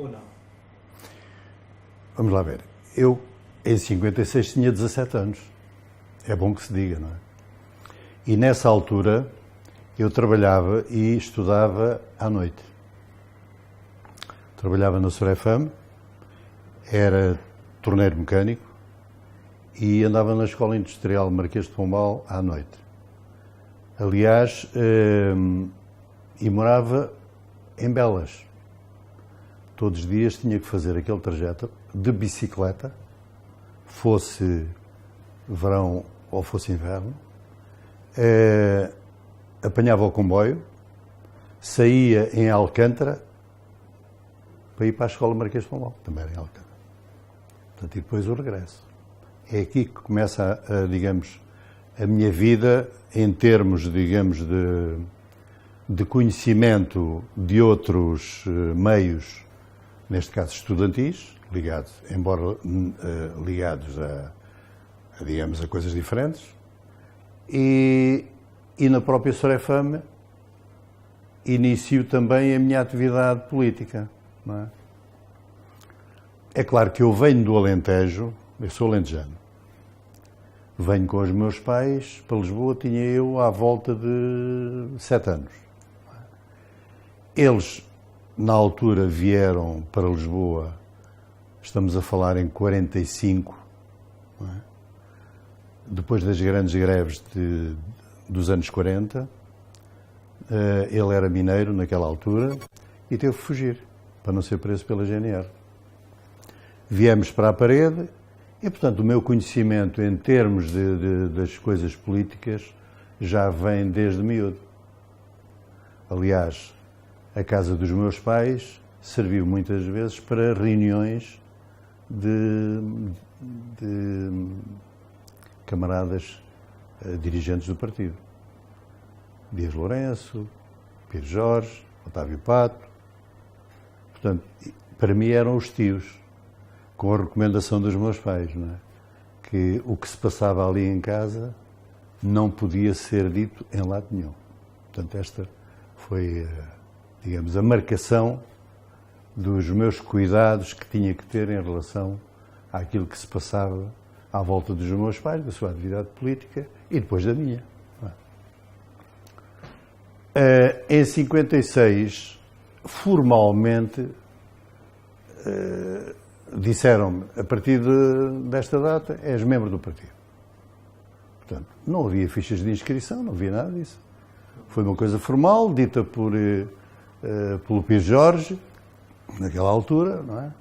ou não? Vamos lá ver. Eu, em 56, tinha 17 anos. É bom que se diga, não é? E nessa altura eu trabalhava e estudava à noite. Trabalhava na Sorefam, era torneiro mecânico e andava na Escola Industrial Marquês de Pombal à noite. Aliás, e morava em Belas. Todos os dias tinha que fazer aquele trajeto de bicicleta, fosse verão ou fosse inverno. Apanhava o comboio, saía em Alcântara para ir para a Escola Marquês de Pombal, também era em Alcântara. Portanto, e depois o regresso. É aqui que começa, digamos, a minha vida em termos, digamos, de conhecimento de outros meios, neste caso estudantis, ligados a, digamos, a coisas diferentes, e na própria Sorefam inicio também a minha atividade política. Não é? É claro que eu venho do Alentejo, eu sou alentejano, venho com os meus pais para Lisboa, tinha eu à volta de 7 anos. Eles, na altura, vieram para Lisboa, estamos a falar em 45, não é? Depois das grandes greves dos anos 40, ele era mineiro naquela altura e teve que fugir, para não ser preso pela GNR. Viemos para a parede e, portanto, o meu conhecimento em termos das coisas políticas já vem desde miúdo. Aliás, a casa dos meus pais serviu muitas vezes para reuniões de camaradas dirigentes do partido. Dias Lourenço, Pires Jorge, Otávio Pato. Portanto, para mim eram os tios, com a recomendação dos meus pais, não é? Que o que se passava ali em casa não podia ser dito em lado nenhum. Portanto, esta foi, digamos, a marcação dos meus cuidados que tinha que ter em relação àquilo que se passava à volta dos meus pais, da sua atividade política e depois da minha. Em 56, formalmente, disseram-me, a partir desta data, és membro do partido. Portanto, não havia fichas de inscrição, não havia nada disso. Foi uma coisa formal, dita pelo Pires Jorge, naquela altura, não é?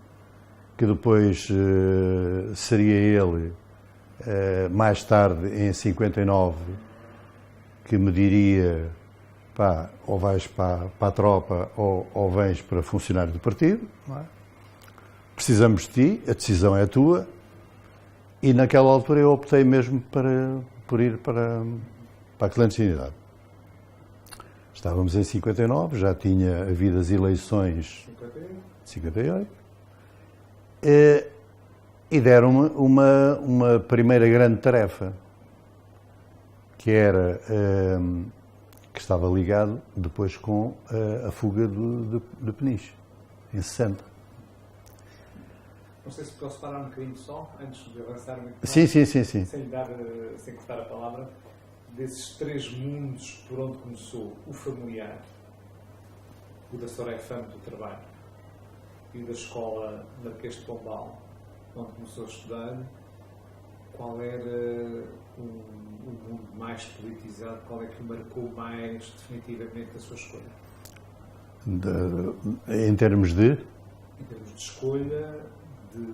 Que depois seria ele, mais tarde, em 59, que me diria, pá, ou vais para a tropa ou vens para funcionário do partido, não é? Precisamos de ti, a decisão é tua, e naquela altura eu optei mesmo por ir para a clandestinidade. Estávamos em 59, já tinha havido as eleições de 58, e deram-me uma primeira grande tarefa, que era, que estava ligado depois com a fuga de Peniche, em 60. Não sei se posso parar um bocadinho só, antes de avançar muito mais. Sim. Sem cortar a palavra, desses 3 mundos por onde começou o familiar, o da Sorefam do trabalho e da escola Marquês de Pombal, onde começou a estudar, qual era o mundo mais politizado, qual é que marcou mais definitivamente a sua escolha? Em termos de? Em termos de escolha, de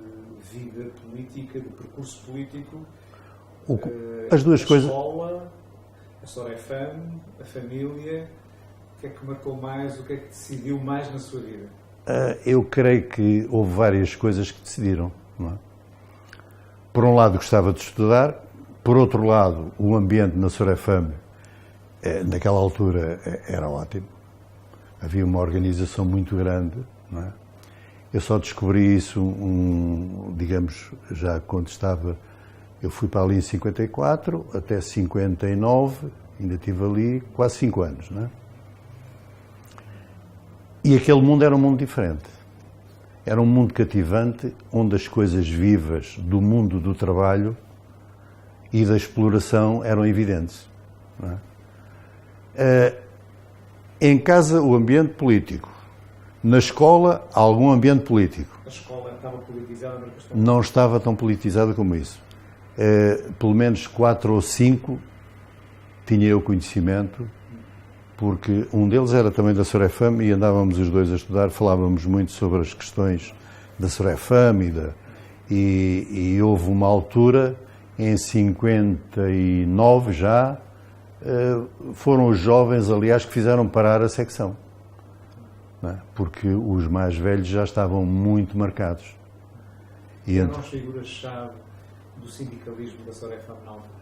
vida política, de percurso político, as duas coisas. A escola, a Sorefam, a família, o que é que marcou mais, o que é que decidiu mais na sua vida? Eu creio que houve várias coisas que decidiram, não é? Por um lado gostava de estudar, por outro lado o ambiente na Sorefam, naquela altura, era ótimo. Havia uma organização muito grande, não é? Eu só descobri isso, digamos, já quando estava... Eu fui para ali em 54, até 59, ainda estive ali quase 5 anos, não é? E aquele mundo era um mundo diferente. era um mundo cativante, onde as coisas vivas do mundo do trabalho e da exploração eram evidentes. Não é? Em casa, o ambiente político. Na escola, algum ambiente político. A escola estava politizada? Não estava tão politizada como isso. Pelo menos 4 ou 5 tinha eu conhecimento, porque um deles era também da Sorefam e andávamos os dois a estudar, falávamos muito sobre as questões da Sorefam e houve uma altura, em 59 já, foram os jovens, aliás, que fizeram parar a secção, não é? Porque os mais velhos já estavam muito marcados. E eram as figuras-chave do sindicalismo da Sorefam na altura?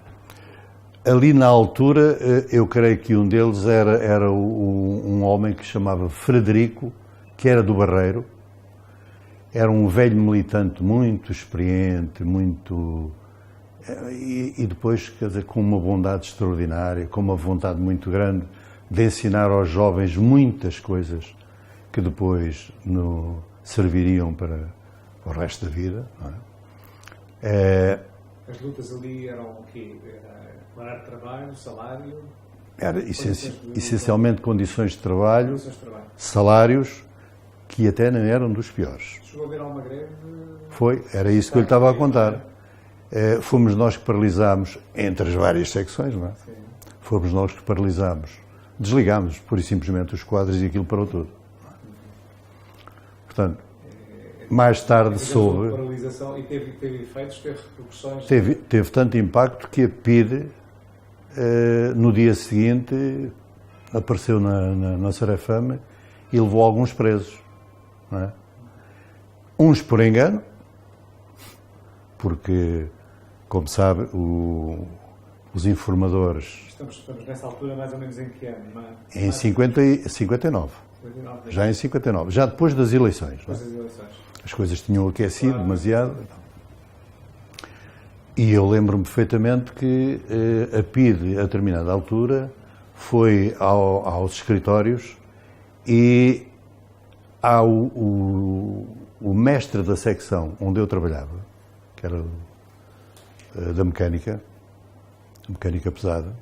Ali na altura, eu creio que um deles era um homem que se chamava Frederico, que era do Barreiro. Era um velho militante muito experiente, muito... E depois, quer dizer, com uma bondade extraordinária, com uma vontade muito grande de ensinar aos jovens muitas coisas que depois serviriam para o resto da vida. Não é? As lutas ali eram o quê? Horário de trabalho, salário? Era essencialmente condições de trabalho, salários que até não eram dos piores. Chegou a haver alguma greve? Foi, era isso que eu lhe estava a contar. Fomos nós que paralisámos, entre as várias secções, não é? Sim. Fomos nós que paralisámos, desligámos, pura e simplesmente, os quadros e aquilo parou tudo. Portanto, mais tarde soube... Paralisação e teve efeitos, teve repercussões? Teve tanto impacto que a PIDE, no dia seguinte, apareceu na Sorefam e levou alguns presos. Não é? Uns por engano, porque, como sabe, os informadores... Estamos nessa altura mais ou menos em que ano? Em 59. Já em 59. Já depois das eleições. Depois das eleições. As coisas tinham aquecido demasiado. E eu lembro-me perfeitamente que a PIDE, a determinada altura, foi aos escritórios e o mestre da secção onde eu trabalhava, que era da mecânica pesada,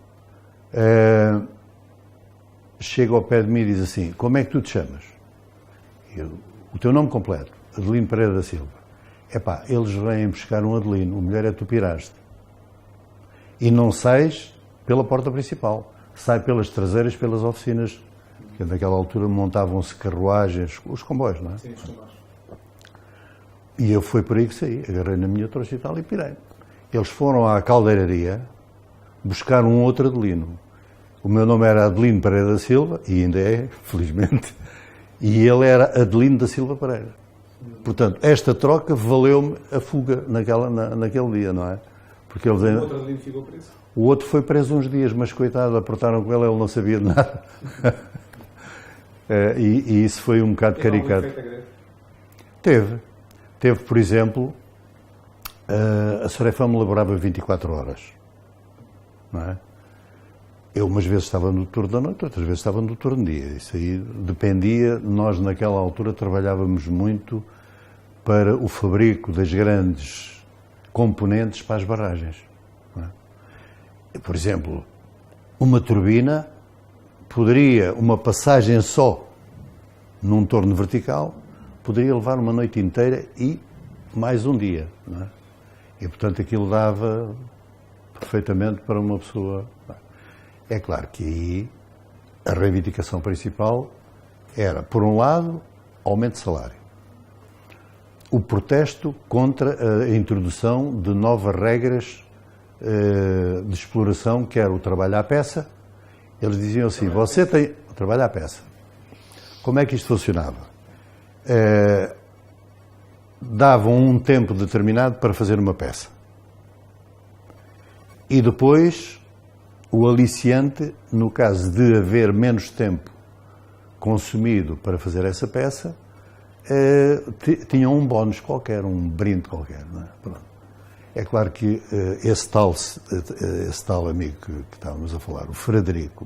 chega ao pé de mim e diz assim: como é que tu te chamas? O teu nome completo, Adelino Pereira da Silva. Epá, eles vêm buscar um Adelino, o melhor é tu piraste. E não sais pela porta principal, sai pelas traseiras, pelas oficinas, que naquela altura montavam-se carruagens, os comboios, não é? Sim, os comboios. E eu fui por aí que saí, agarrei na minha trouxa e tal e pirei. Eles foram à caldeiraria buscar um outro Adelino. O meu nome era Adelino Pereira da Silva, e ainda é, felizmente, e ele era Adelino da Silva Pereira. Portanto, esta troca valeu-me a fuga naquele dia, não é? Porque eles... O outro Adelino ficou preso? O outro foi preso uns dias, mas coitado, apertaram com ele não sabia de nada. E isso foi um bocado caricato. Teve, por exemplo, a Sorefam elaborava 24 horas, não é? Eu umas vezes estava no turno da noite, outras vezes estava no turno do dia. Isso aí dependia. Nós, naquela altura, trabalhávamos muito para o fabrico das grandes componentes para as barragens. Não é? Por exemplo, uma turbina poderia, uma passagem só num torno vertical, poderia levar uma noite inteira e mais um dia. Não é? E, portanto, aquilo dava perfeitamente para uma pessoa... É claro que aí a reivindicação principal era, por um lado, aumento de salário. O protesto contra a introdução de novas regras de exploração, que era o trabalho à peça. Eles diziam assim, você tem... o trabalho à peça. Como é que isto funcionava? Davam um tempo determinado para fazer uma peça. E depois... o aliciante, no caso de haver menos tempo consumido para fazer essa peça, tinha um bónus qualquer, um brinde qualquer. Não é? Pronto. É claro que esse tal amigo que estávamos a falar, o Frederico,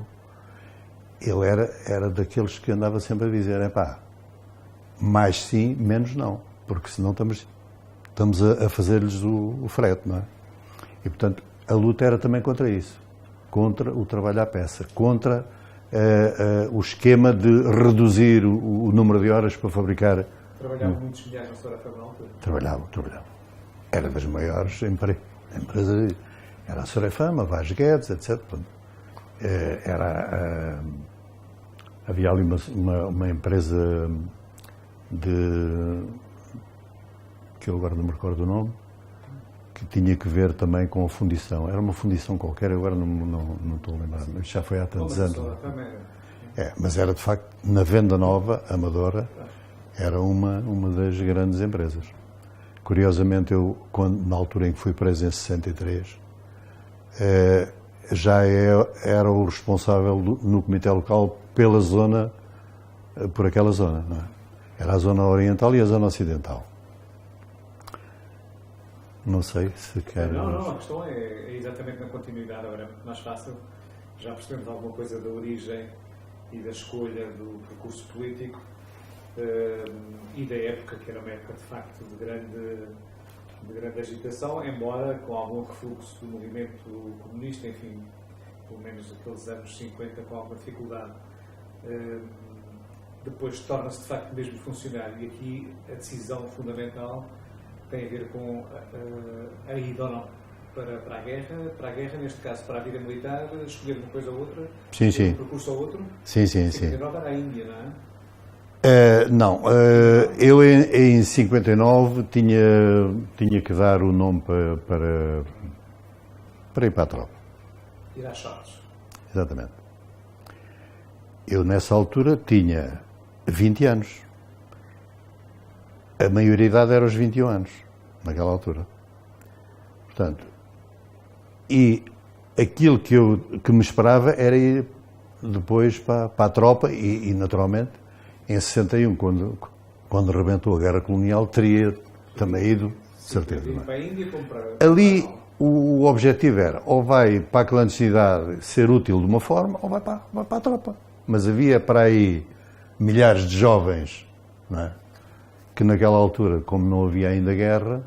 ele era daqueles que andava sempre a dizer, epá, Mais sim, menos não, porque senão estamos a fazer-lhes o frete, não é? E, portanto, a luta era também contra isso, contra o trabalho à peça, contra o esquema de reduzir o número de horas para fabricar. Trabalhavam muitos milhares na Sorafam na altura? Trabalhavam. Era das maiores empresas, era a Sorafam, a Vaz Guedes, etc. Havia ali uma empresa que eu agora não me recordo o nome, que tinha que ver também com a fundição. Era uma fundição qualquer, eu agora não estou a lembrar, mas já foi há tantos anos. Mas era de facto, na venda nova, amadora, era uma das grandes empresas. Curiosamente, eu, na altura em que fui preso em 63, já era o responsável no comitê local pela zona, por aquela zona, não é? Era a zona oriental e a zona ocidental. Não sei se quer... Não, a questão é exatamente na continuidade, agora é muito mais fácil. Já percebemos alguma coisa da origem e da escolha do percurso político e da época, que era uma época de facto de grande agitação, embora com algum refluxo do movimento comunista, enfim, pelo menos aqueles anos 50 com alguma dificuldade. Depois torna-se de facto mesmo funcionário, e aqui a decisão fundamental tem a ver com a ida ou não para a guerra, neste caso para a vida militar, escolher uma coisa ou outra, sim. Um percurso ou outro. Sim. 59 era a Índia, não é? Eu em 59 tinha que dar o nome para ir para a tropa. Ir às shorts. Exatamente. Eu nessa altura tinha 20 anos. A maioridade era aos 21 anos, naquela altura. Portanto, e aquilo que me esperava era ir depois para a tropa e naturalmente, em 61, quando rebentou a Guerra Colonial, teria também ido, de certeza. Para a Índia, ali o objetivo era, ou vai para a clandestinidade ser útil de uma forma, ou vai para a tropa. Mas havia para aí milhares de jovens, não é? Que naquela altura, como não havia ainda guerra,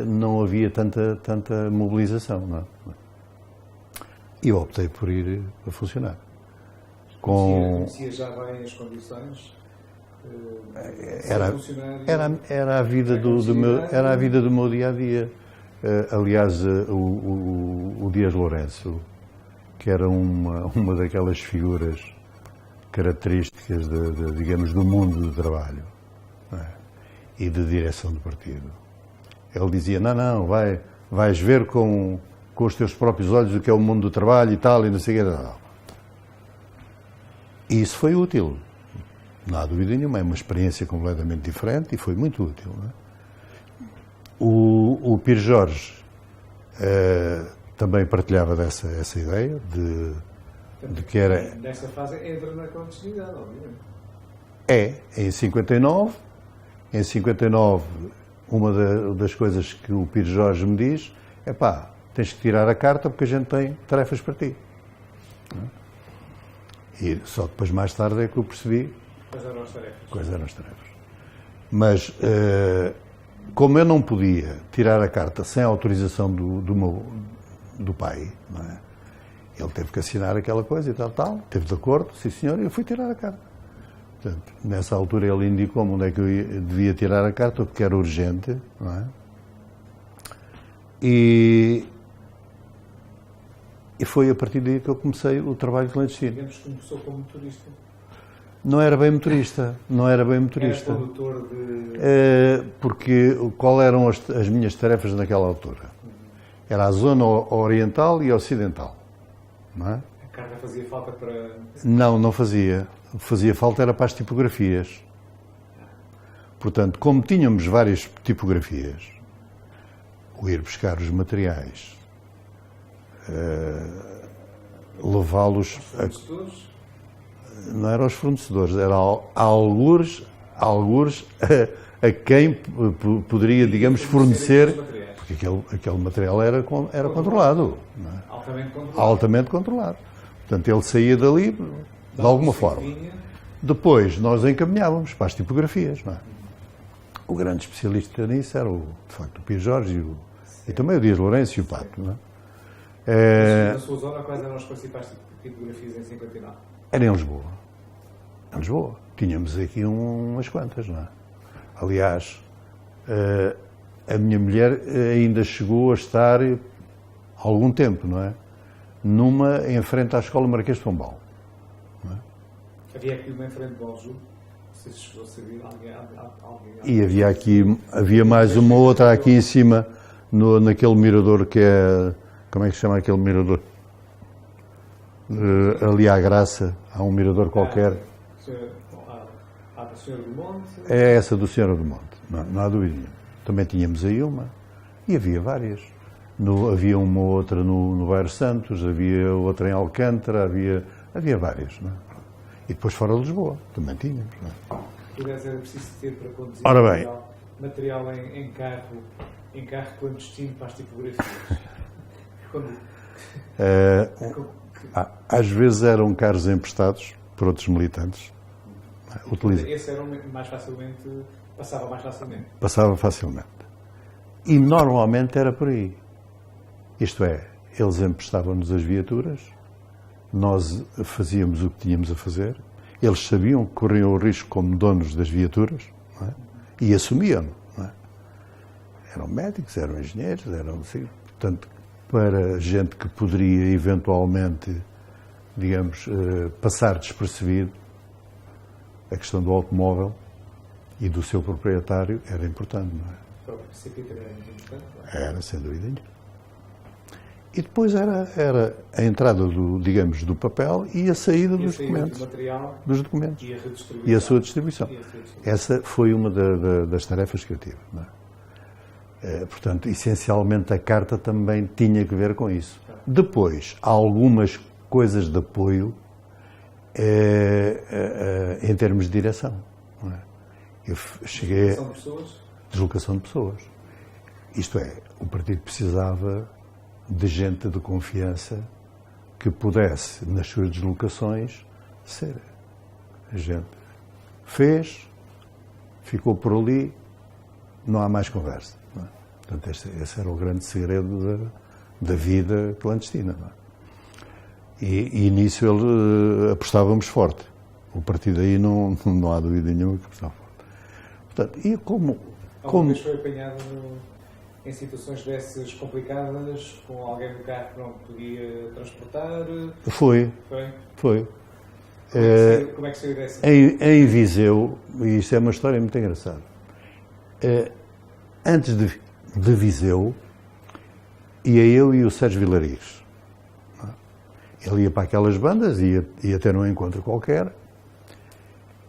não havia tanta mobilização, não é? E eu optei por ir a funcionar. Conhecia já bem as condições? Era a vida do meu dia-a-dia. Aliás, o Dias Lourenço, que era uma daquelas figuras características, digamos, do mundo do trabalho, não é? E de direção do partido. Ele dizia, não, vais ver com os teus próprios olhos o que é o mundo do trabalho e tal, e não sei o que. Não. E isso foi útil, não há dúvida nenhuma, é uma experiência completamente diferente e foi muito útil. Não é? O Pires Jorge também partilhava essa ideia de que era... Nessa fase entra na clandestinidade, obviamente. Em 59, uma das coisas que o Pires Jorge me diz é tens que tirar a carta porque a gente tem tarefas para ti. E só depois, mais tarde, é que eu percebi quais eram as tarefas. Mas, como eu não podia tirar a carta sem a autorização do pai, não é? Ele teve que assinar aquela coisa e tal, teve de acordo, sim senhor, e eu fui tirar a carta. Portanto, nessa altura ele indicou-me onde é que eu devia tirar a carta, porque era urgente, não é? E foi a partir daí que eu comecei o trabalho clandestino. Digamos que começou como motorista. Não era bem motorista. Era condutor de... Porque qual eram as minhas tarefas naquela altura? Era a zona oriental e ocidental. Não é? A carta fazia falta para... Não fazia. O que fazia falta era para as tipografias. Portanto, como tínhamos várias tipografias, o ir buscar os materiais, levá-los... Não era aos fornecedores, era algures a quem poderia, digamos, fornecer, porque aquele material era controlado, não é? Altamente controlado. Portanto, ele saía dali de alguma forma. Depois nós encaminhávamos para as tipografias, não é? O grande especialista nisso era, de facto, o Pio Jorge e também o Dias Lourenço e o Pato, não é? Na sua zona, quais eram as principais tipografias em 59? Era em Lisboa. Em Lisboa. Tínhamos aqui umas quantas, não é? Aliás, a minha mulher ainda chegou a estar algum tempo, não é? Numa em frente à Escola Marquês de Pombal. Não é? Havia aqui uma em frente do Aljube, não sei se chegou a saber alguém. E havia mais uma outra aqui em cima, naquele mirador que é, como é que se chama aquele mirador? Ali à Graça, há um mirador qualquer. A do Senhor do Monte? É essa do Senhor do Monte, não há dúvida nenhuma. Também tínhamos aí uma, e havia várias. Havia uma outra no Bairro Santos, havia outra em Alcântara, havia várias, não é? E depois fora de Lisboa, também tínhamos, não é? Aliás, era preciso ter para conduzir material em carro clandestino para as tipografias. Às vezes eram carros emprestados por outros militantes. Esse era mais facilmente, passava mais facilmente. Passava facilmente. E normalmente era por aí. Isto é, eles emprestavam-nos as viaturas, nós fazíamos o que tínhamos a fazer, eles sabiam que corriam o risco como donos das viaturas, não é? E assumiam, não é? Eram médicos, eram engenheiros, eram assim, portanto, para gente que poderia eventualmente, digamos, passar despercebido, a questão do automóvel e do seu proprietário era importante, não é? Para o princípio era importante? Era, sem dúvida nenhuma. E depois era a entrada do papel e a saída dos documentos. Do material, dos documentos. E a sua distribuição. Essa foi uma das tarefas que eu tive. Não é? Portanto, essencialmente a carta também tinha que ver com isso. Depois, há algumas coisas de apoio em termos de direção. Não é? Eu cheguei Deslocação de pessoas? Deslocação de pessoas. Isto é, o partido precisava de gente de confiança que pudesse, nas suas deslocações, ser. A gente fez, ficou por ali, não há mais conversa. Não é? Portanto, esse era o grande segredo da vida clandestina. Não é? E nisso apostávamos forte. O partido aí não há dúvida nenhuma que apostava forte. Portanto, e como vez foi apanhado em situações dessas complicadas, com alguém no carro que não podia transportar? Foi. Como é que saiu dessa? Em Viseu, e isto é uma história muito engraçada, antes de Viseu, ia eu e o Sérgio Vilariz. Ele ia para aquelas bandas, ia ter um encontro qualquer,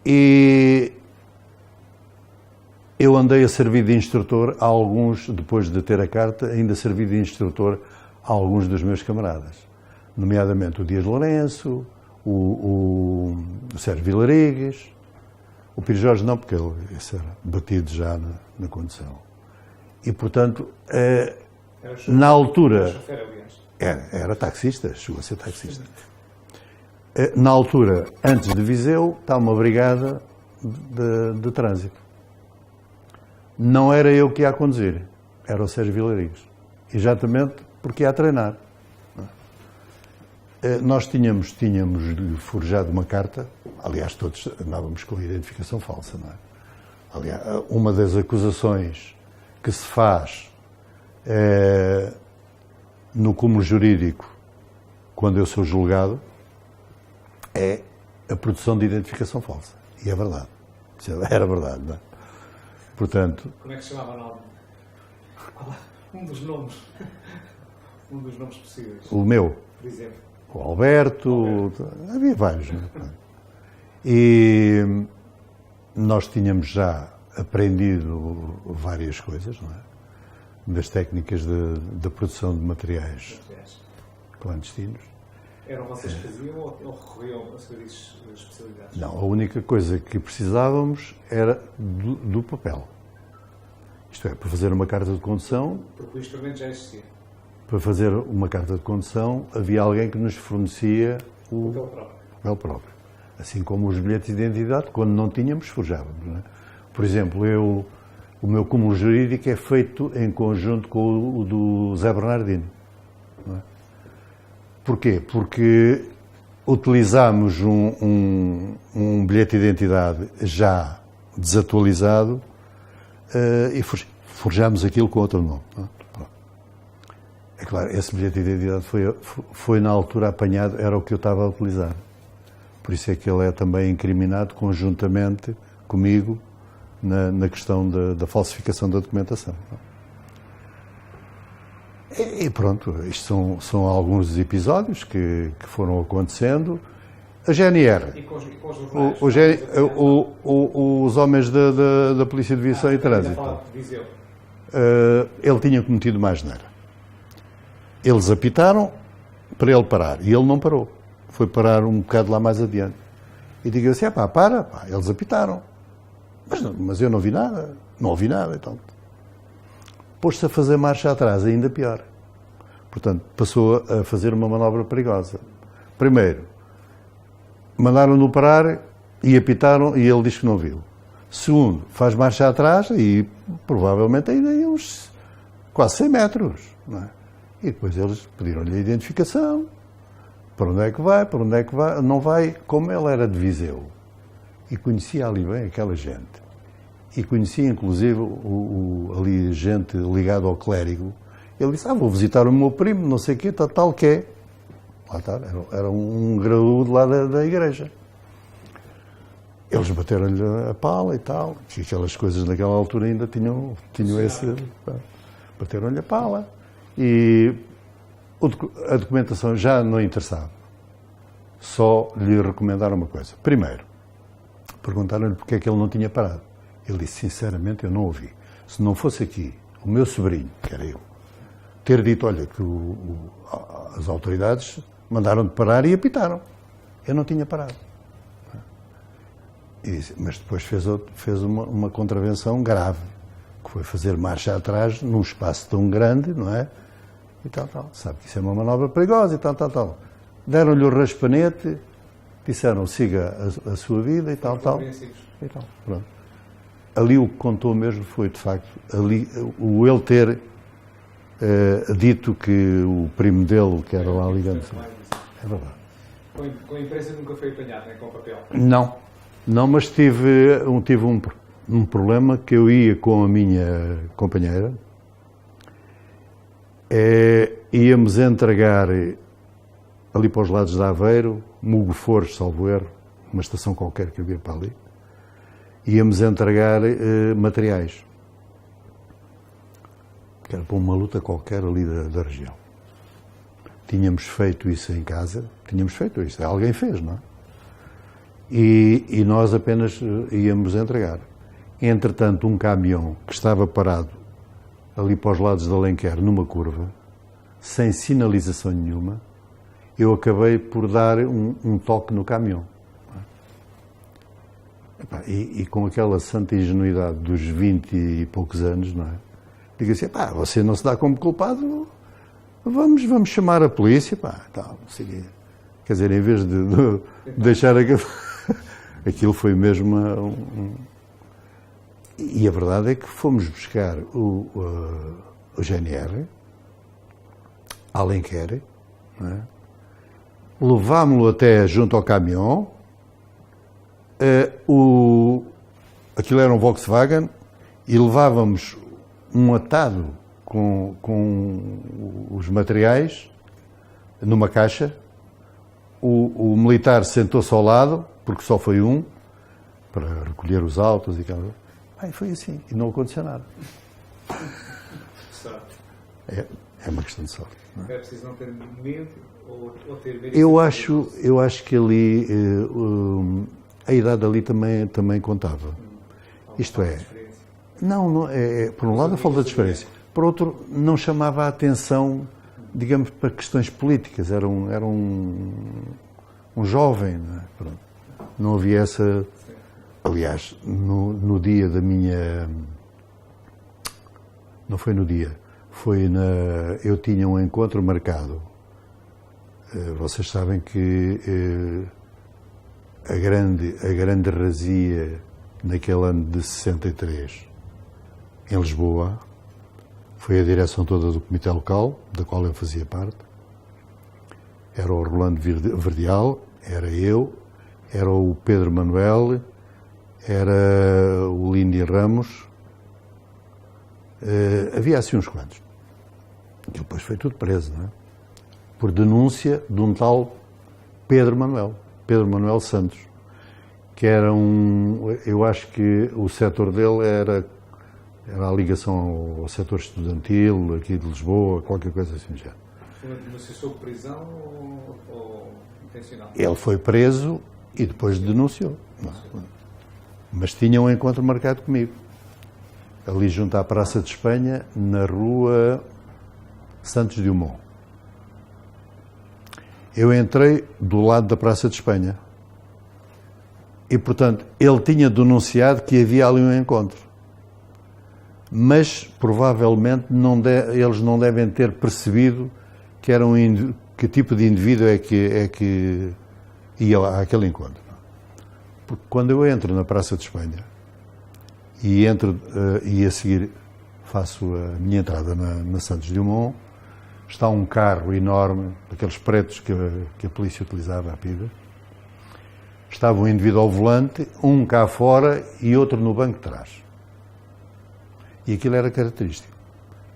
e eu andei a servir de instrutor a alguns, depois de ter a carta, ainda servi de instrutor a alguns dos meus camaradas, nomeadamente o Dias Lourenço, o Sérgio Vilarigues, o Pio Jorge não, porque esse era batido já na condução. E, portanto, na altura... Era taxista, chegou a ser taxista. Na altura, antes de Viseu, está uma brigada de trânsito. Não era eu que ia a conduzir, era o Sérgio Vilarigues. Exatamente porque ia a treinar. Nós tínhamos forjado uma carta, aliás, todos andávamos com identificação falsa, não é? Aliás, uma das acusações que se faz no cúmulo jurídico, quando eu sou julgado, é a produção de identificação falsa. E é verdade. Era verdade, não é? Portanto... Como é que se chamava o nome? Um dos nomes. Um dos nomes possíveis. O meu? Por exemplo. O Alberto. Havia vários, não é? E nós tínhamos já aprendido várias coisas, não é? Das técnicas de produção de materiais clandestinos. Eram vocês que faziam ou recorriam a serviços especializados? Não, a única coisa que precisávamos era do papel. Isto é, para fazer uma carta de condução... Porque o instrumento já existia. Para fazer uma carta de condução havia alguém que nos fornecia o papel próprio. Assim como os bilhetes de identidade, quando não tínhamos, forjávamos. Não é? Por exemplo, o meu cúmulo jurídico é feito em conjunto com o do Zé Bernardino. Não é? Porquê? Porque utilizámos um bilhete de identidade já desatualizado e forjámos aquilo com outro nome. Não é? É claro, esse bilhete de identidade foi na altura apanhado, era o que eu estava a utilizar. Por isso é que ele é também incriminado conjuntamente comigo na questão da falsificação da documentação. E pronto, isto são alguns dos episódios que foram acontecendo. A GNR, E com os jornais? os homens da Polícia de Viação e Trânsito, ele tinha cometido mais asneira. Eles apitaram para ele parar e ele não parou. Foi parar um bocado lá mais adiante. E digo assim, para. Eles apitaram. Mas eu não vi nada. Não ouvi nada. Então, pôs-se a fazer marcha atrás, ainda pior. Portanto, passou a fazer uma manobra perigosa. Primeiro, mandaram-no parar e apitaram e ele disse que não viu. Segundo, faz marcha atrás e provavelmente ainda aí uns quase 100 metros. Não é? E depois eles pediram-lhe a identificação. Para onde é que vai? Para onde é que vai? Não vai. Como ele era de Viseu e conhecia ali bem aquela gente, e conhecia inclusive ali gente ligada ao clérigo, ele disse, vou visitar o meu primo, não sei o quê, tal que é. Lá está, era um graúdo lá da igreja. Eles bateram-lhe a pala e tal, que aquelas coisas naquela altura ainda tinham esse... Bateram-lhe a pala. E a documentação já não interessava. Só lhe recomendaram uma coisa. Primeiro, perguntaram-lhe porque é que ele não tinha parado. Ele disse, sinceramente, eu não ouvi. Se não fosse aqui o meu sobrinho, que era eu, ter dito, olha, que as autoridades mandaram-de parar e apitaram. Eu não tinha parado. Mas depois fez uma contravenção grave, que foi fazer marcha atrás num espaço tão grande, não é? E tal. Sabe que isso é uma manobra perigosa e tal. Deram-lhe o raspanete, disseram, siga a sua vida e tal. Pronto. Ali o que contou mesmo foi, de facto, ele ter dito que o primo dele, que era lá ligando. É verdade. Com a imprensa nunca foi apanhado, nem com papel? Não, mas tive um problema que eu ia com a minha companheira. Íamos entregar ali para os lados de Aveiro, Mugo Forres, salvo erro, uma estação qualquer que havia para ali, íamos entregar materiais, que era para uma luta qualquer ali da região. Tínhamos feito isso em casa, alguém fez, não é? E nós apenas íamos entregar. Entretanto, um caminhão que estava parado ali para os lados de Alenquer, numa curva, sem sinalização nenhuma, eu acabei por dar um toque no caminhão. E com aquela santa ingenuidade dos 20 e poucos anos, não é? Digo assim, você não se dá como culpado, vamos chamar a polícia, tal, não sei o quê. Quer dizer, em vez de deixar aquilo foi mesmo E a verdade é que fomos buscar o GNR, Alenquer, não é? Levámo-lo até junto ao caminhão, aquilo era um Volkswagen, e levávamos um atado com os materiais numa caixa. O militar sentou-se ao lado, porque só foi um, para recolher os autos e aquela. E foi assim, e não aconteceu nada. É uma questão de sorte. Não é? É preciso não ter medo ou ter medo? Eu acho que ali, a idade ali também contava. Isto é, não por um lado a falta de experiência, por outro não chamava a atenção, digamos, para questões políticas. Era um jovem, não é? Pronto. Não havia essa... Aliás, no dia da minha... Não foi no dia. Eu tinha um encontro marcado. Vocês sabem que a grande razia naquele ano de 63 em Lisboa foi a direção toda do comitê local, da qual eu fazia parte. Era o Rolando Verdial, era eu, era o Pedro Manuel, era o Lindy Ramos, havia assim uns quantos. E depois foi tudo preso, não é? Por denúncia de um tal Pedro Manuel Santos, que era eu acho que o setor dele era a ligação ao setor estudantil aqui de Lisboa, qualquer coisa assim já. Denunciou sob prisão ou intencional? Ele foi preso e depois denunciou. Mas tinha um encontro marcado comigo, ali junto à Praça de Espanha, na rua Santos Dumont. Eu entrei do lado da Praça de Espanha e, portanto, ele tinha denunciado que havia ali um encontro. Mas, provavelmente, eles não devem ter percebido que era que tipo de indivíduo é que ia àquele encontro. Porque quando eu entro na Praça de Espanha e a seguir faço a minha entrada na Santos Dumont, está um carro enorme, daqueles pretos que a polícia utilizava à pida. Estava um indivíduo ao volante, um cá fora e outro no banco de trás. E aquilo era característico.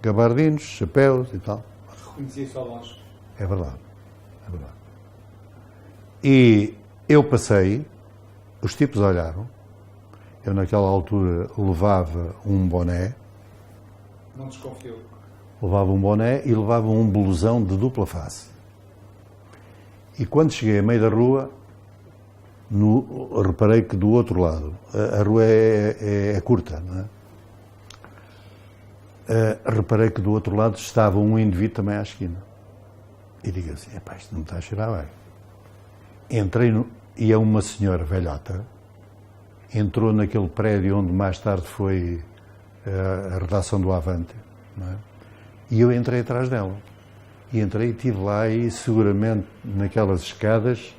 Gabardinos, chapéus e tal. Reconhecia-se ao longe. É verdade. E eu passei, os tipos olharam, eu naquela altura levava um boné. Não desconfiou? Levava um boné e levava um blusão de dupla face. E quando cheguei a meio da rua, reparei que do outro lado, a rua é curta, não é? Reparei que do outro lado estava um indivíduo também à esquina. E digo assim, isto não me está a cheirar bem. Entrei e é uma senhora velhota, entrou naquele prédio onde mais tarde foi a redação do Avante, não é? E eu entrei atrás dela. E entrei e estive lá e seguramente naquelas escadas,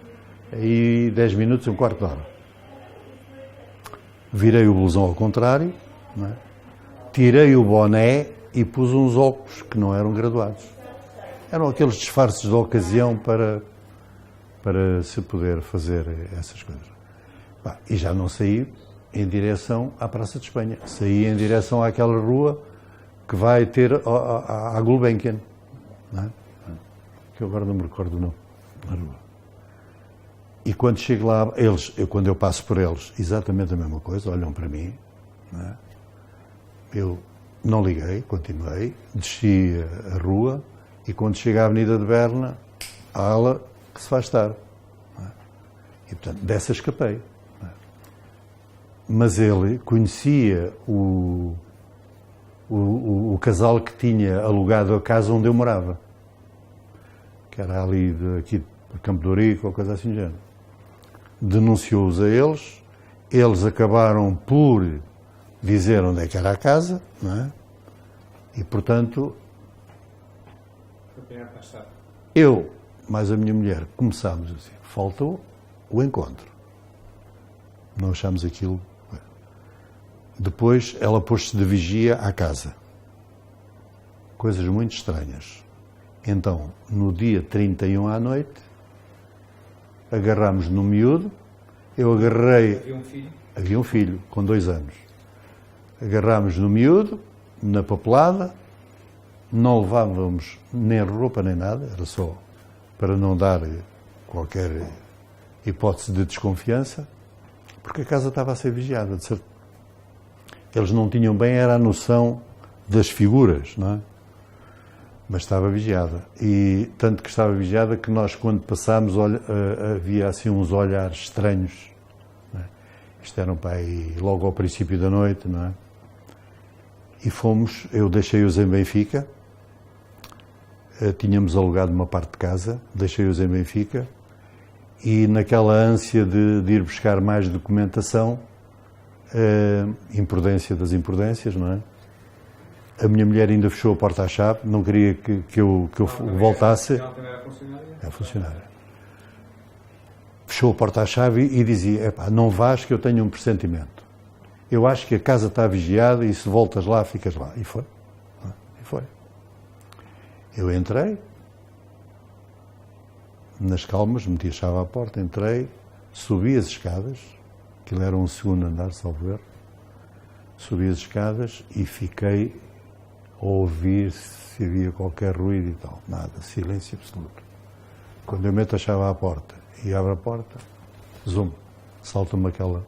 aí 10 minutos, um quarto de hora. Virei o blusão ao contrário, não é? Tirei o boné e pus uns óculos que não eram graduados. Eram aqueles disfarces de ocasião para se poder fazer essas coisas. E já não saí em direção à Praça de Espanha. Saí em direção àquela rua que vai ter à Gulbenkian, não é? Que eu agora não me recordo o nome da rua. E quando chego lá, quando eu passo por eles, exatamente a mesma coisa, olham para mim, não é? Eu não liguei, continuei, desci a rua e quando chego à Avenida de Berna, há ala que se faz estar. Não é? E portanto, dessa escapei. Não é? Mas ele conhecia o casal que tinha alugado a casa onde eu morava, que era ali aqui de Campo de Ourique ou coisa assim do género. Denunciou-os a eles, eles acabaram por dizer onde é que era a casa, não é? E portanto, eu mais a minha mulher começámos assim, faltou o encontro. Não achámos aquilo. Depois ela pôs-se de vigia à casa. Coisas muito estranhas. Então, no dia 31 à noite, agarrámos no miúdo, eu agarrei... Havia um filho? Havia um filho, com 2 anos. Agarrámos no miúdo, na papelada, não levávamos nem roupa nem nada, era só para não dar qualquer hipótese de desconfiança, porque a casa estava a ser vigiada, de certo. Eles não tinham bem, era a noção das figuras, não é? Mas estava vigiada. E tanto que estava vigiada que nós, quando passámos, havia assim uns olhares estranhos. Não é? Isto era um pai logo ao princípio da noite, não é? E fomos, eu deixei-os em Benfica, tínhamos alugado uma parte de casa, deixei-os em Benfica, e naquela ânsia de ir buscar mais documentação, imprudência das imprudências, não é? A minha mulher ainda fechou a porta à chave, não queria que eu voltasse. Ela também era funcionária? É funcionária. fechou a porta à chave e dizia: epá, não vás que eu tenho um pressentimento. Eu acho que a casa está vigiada e se voltas lá, ficas lá. E foi. E foi. Eu entrei, nas calmas, meti a chave à porta, entrei, subi as escadas, aquilo era um segundo andar, salvo erro, subi as escadas e fiquei a ouvir se havia qualquer ruído e tal. Nada, silêncio absoluto. Quando eu meto a chave à porta e abro a porta, zoom, salta-me aquela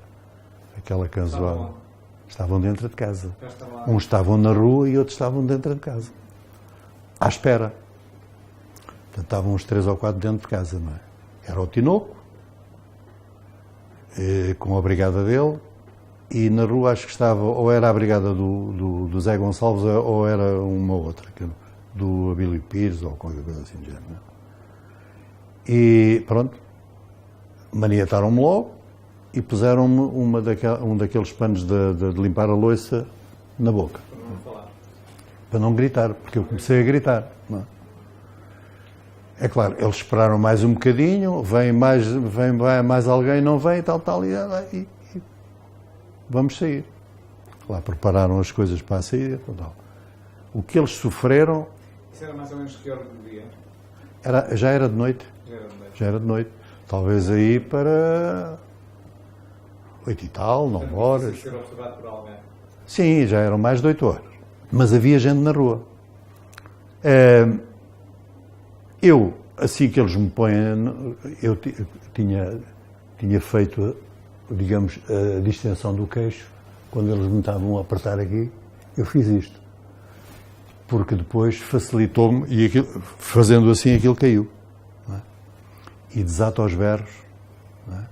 canzoada. Estavam dentro de casa. Uns estavam na rua e outros estavam dentro de casa. À espera. Portanto, estavam uns 3 ou 4 dentro de casa, não é? Era o Tinoco, com a brigada dele, e na rua acho que estava, ou era a brigada do Zé Gonçalves, ou era uma outra, do Abílio Pires, ou qualquer coisa assim do género. Não é? E pronto, maniataram-me logo e puseram-me um daqueles panos de limpar a louça na boca. Para não gritar, porque eu comecei a gritar. Não é? É claro, eles esperaram mais um bocadinho, vem mais alguém, não vem, tal, e vamos sair. Lá prepararam as coisas para a saída, tal. O que eles sofreram... Isso era mais ou menos que hora do dia? Já era de noite. Já era de noite. Talvez aí para 8 e tal, 9 horas. Ser observado por alguém? Sim, já eram mais de 8 horas. Mas havia gente na rua. Eu, assim que eles me põem, eu tinha feito, digamos, a distensão do queixo, quando eles me estavam a apertar aqui, eu fiz isto. Porque depois facilitou-me, e aquilo, fazendo assim, aquilo caiu. Não é? E desata aos berros, não é?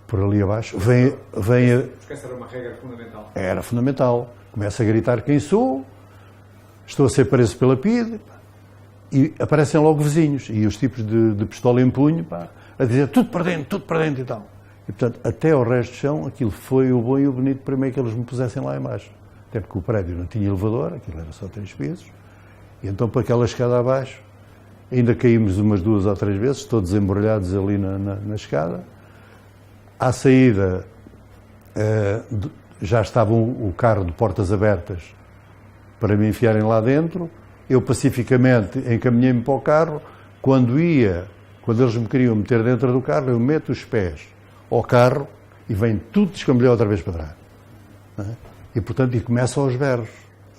Por ali abaixo, vem Porque essa era uma regra fundamental. Era fundamental. Começa a gritar quem sou, estou a ser preso pela PIDE, e aparecem logo vizinhos, e os tipos de pistola em punho, pá, a dizer tudo para dentro e tal. E, portanto, até ao resto do chão, aquilo foi o bom e o bonito primeiro que eles me pusessem lá embaixo. Até porque o prédio não tinha elevador, aquilo era só 3 pisos, e então para aquela escada abaixo, ainda caímos umas 2 ou 3 vezes, todos embrulhados ali na escada. À saída, já estava o carro de portas abertas para me enfiarem lá dentro. Eu pacificamente encaminhei-me para o carro. Quando eles me queriam meter dentro do carro, eu meto os pés ao carro e vem tudo descambalear outra vez para trás. Não é? E, portanto, começa aos berros.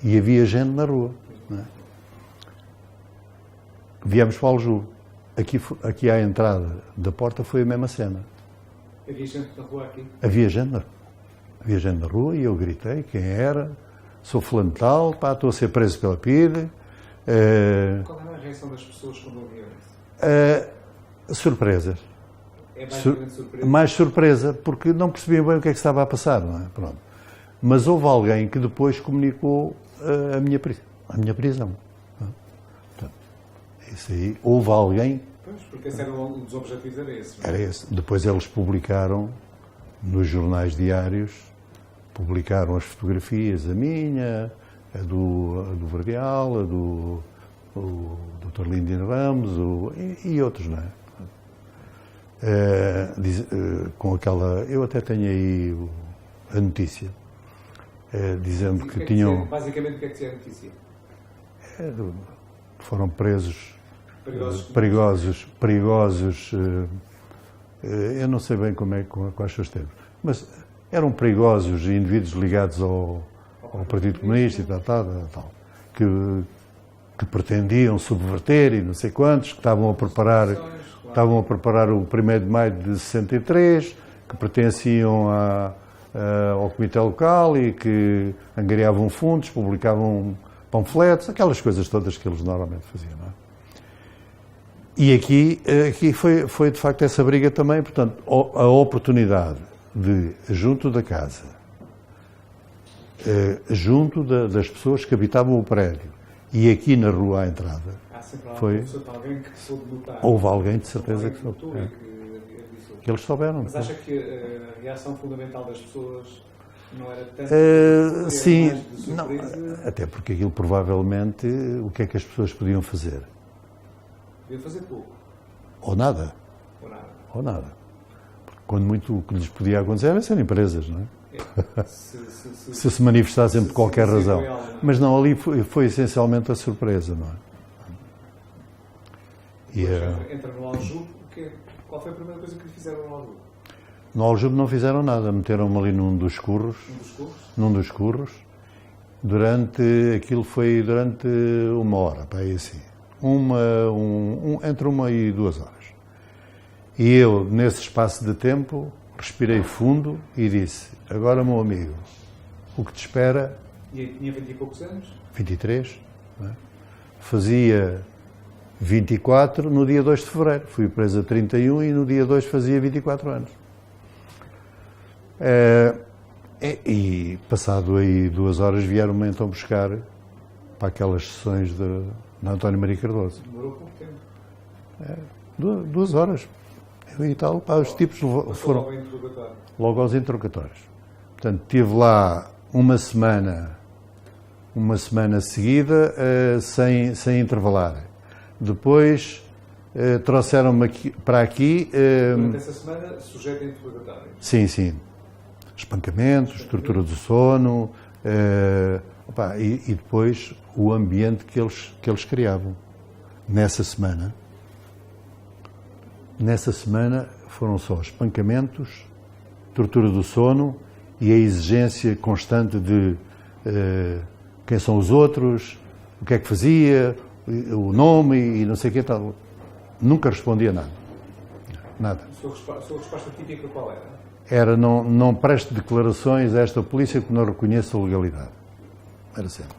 E havia gente na rua. Não é? Viemos para o Aljube. Aqui à entrada da porta foi a mesma cena. Havia gente na rua aqui? Havia gente na rua e eu gritei quem era. Sou fulano tal, pá, estou a ser preso pela PIDE. Qual era a reação das pessoas quando ouviam isso? Surpresas. É mais surpresa? Mais surpresa, porque não percebiam bem o que é que estava a passar, não é? Pronto. Mas houve alguém que depois comunicou a minha prisão. Portanto, isso aí, houve alguém... Pois, porque esse era um dos objetivos, era esse. Era esse. Depois eles publicaram nos jornais diários, publicaram as fotografias, a minha, a do Verdial, a do Dr. Lindino Ramos e outros, não é? Com aquela... Eu até tenho aí a notícia, dizendo que tinham... Basicamente, o que é que dizia a notícia? Foram presos perigosos, eu não sei bem quais são os termos, mas eram perigosos indivíduos ligados ao Partido Comunista e tal, que pretendiam subverter e não sei quantos, que estavam a preparar o 1º de maio de 63, que pertenciam ao Comitê Local e que angariavam fundos, publicavam panfletos, aquelas coisas todas que eles normalmente faziam, não é? E aqui foi de facto essa briga também, portanto, a oportunidade de, junto da casa, junto das pessoas que habitavam o prédio e aqui na rua à entrada, houve alguém de certeza que soube. Que eles souberam. Mas acha que a reação fundamental das pessoas não era tanto... sim, não, até porque aquilo provavelmente, o que é que as pessoas podiam fazer? Podiam fazer pouco. Ou nada. Ou nada. Porque quando muito o que lhes podia acontecer era ser empresas, não é? Se manifestassem por qualquer razão. Real, não é? Mas não, ali foi essencialmente a surpresa, não é? Entra no Aljube, qual foi a primeira coisa que lhe fizeram no Aljube? No Aljube não fizeram nada, meteram-me ali num dos curros. Num dos curros. Aquilo foi durante 1 hora, para aí assim. Entre 1 e 2 horas. E eu, nesse espaço de tempo, respirei fundo e disse: agora, meu amigo, o que te espera... E tinha 20 e poucos anos? 23. Não é? Fazia 24 no dia 2 de fevereiro. Fui preso a 31 e no dia 2 fazia 24 anos. E passado aí 2 horas vieram-me então buscar para aquelas sessões de António Maria Cardoso. Demorou pouco tempo? 2 horas. Eu e tal, os tipos foram logo aos interrogatórios. Portanto, tive lá uma semana seguida sem intervalar. Depois trouxeram-me para aqui... Durante essa semana, sujeito a interrogatório? Sim. Espancamentos, tortura do sono, e depois o ambiente que eles criavam. Nessa semana foram só espancamentos, tortura do sono e a exigência constante de quem são os outros, o que é que fazia, o nome e não sei o que tal. Nunca respondia nada. Nada. A sua resposta típica qual era? Era não preste declarações a esta polícia que não reconheça a legalidade. Era sempre.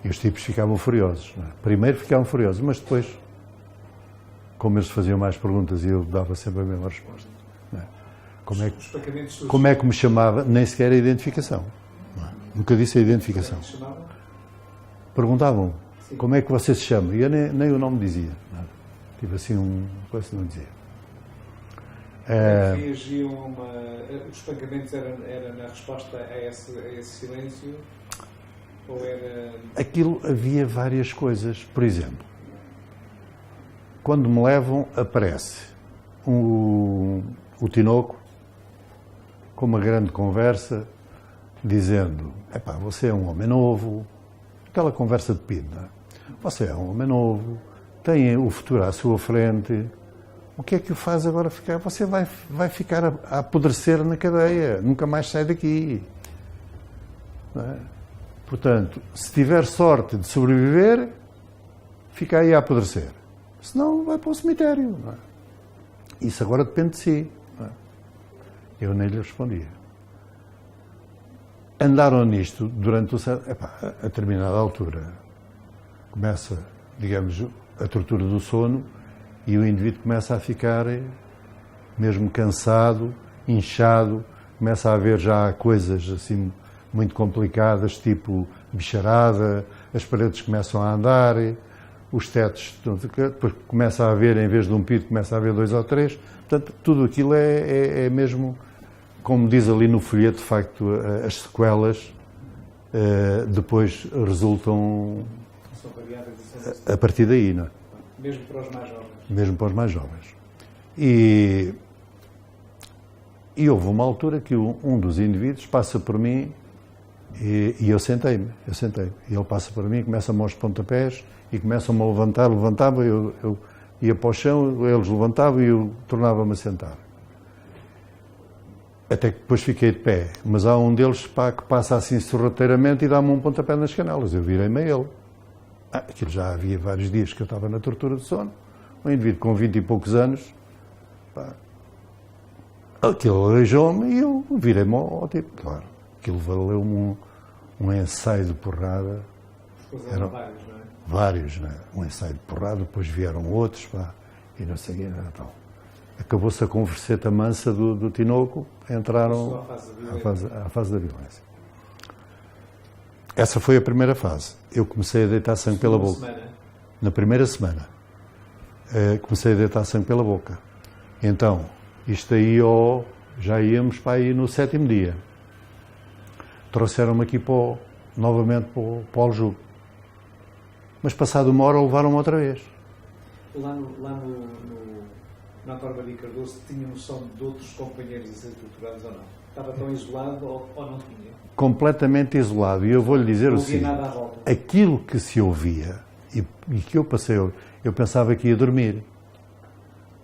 E os tipos ficavam furiosos. Não é? Primeiro ficavam furiosos, mas depois, como eles faziam mais perguntas e eu dava sempre a mesma resposta. Não é? Como é que me chamava? Nem sequer a identificação. Não é? Nunca disse a identificação. Perguntavam, como é que você se chama? E eu nem o nome dizia. Não é? Tive assim coisa não dizia. Reagiam os espancamentos era na resposta a esse silêncio? Ou era... Aquilo havia várias coisas. Por exemplo, quando me levam, aparece o Tinoco com uma grande conversa, dizendo: você é um homem novo, aquela conversa de pino, não é? Você é um homem novo, tem o futuro à sua frente. O que é que o faz agora ficar? Você vai ficar a apodrecer na cadeia, nunca mais sai daqui. Não é? Portanto, se tiver sorte de sobreviver, fica aí a apodrecer. Se não, vai para o cemitério. Não é? Isso agora depende de si. Não é? Eu nem lhe respondia. Andaram nisto durante a determinada altura. Começa, digamos, a tortura do sono. E o indivíduo começa a ficar mesmo cansado, inchado, começa a haver já coisas assim muito complicadas, tipo bicharada, as paredes começam a andar, os tetos, depois começa a haver, em vez de um pito, começa a haver 2 ou 3. Portanto, tudo aquilo é mesmo, como diz ali no folheto, de facto, as sequelas depois resultam a partir daí, não é? Mesmo para os mais jovens. Mesmo para os mais jovens. E houve uma altura que um dos indivíduos passa por mim e eu sentei-me. E ele passa por mim, começa-me aos pontapés e começam-me a levantar, levantava, eu ia para o chão, eles levantavam e eu tornava-me a sentar. Até que depois fiquei de pé. Mas há um deles que passa assim sorrateiramente e dá-me um pontapé nas canelas. Eu virei-me a ele. Aquilo já havia vários dias que eu estava na tortura de sono. Um indivíduo com 20 e poucos anos, aquilo aleijou-me e eu virei-me ao tipo. Claro, aquilo valeu-me um ensaio de porrada. Eram vários, não é? Vários, não é? Um ensaio de porrada, depois vieram outros, e não sei o que, tal. Acabou-se a converseta mansa do Tinoco, entraram à fase da violência. Essa foi a primeira fase. Eu comecei a deitar sangue pela boca. Na primeira semana. Comecei a deitar sangue pela boca. Então, isto aí, já íamos para aí no 7º dia. Trouxeram-me aqui novamente para o Aljube. Mas passado 1 hora levaram-me outra vez. Lá no que António Maria Cardoso tinha noção de outros companheiros a ser torturados ou não? Estava tão isolado ou não tinha? Completamente isolado. E eu vou-lhe dizer o seguinte, nada à volta. Aquilo que se ouvia e que eu passei, eu pensava que ia dormir.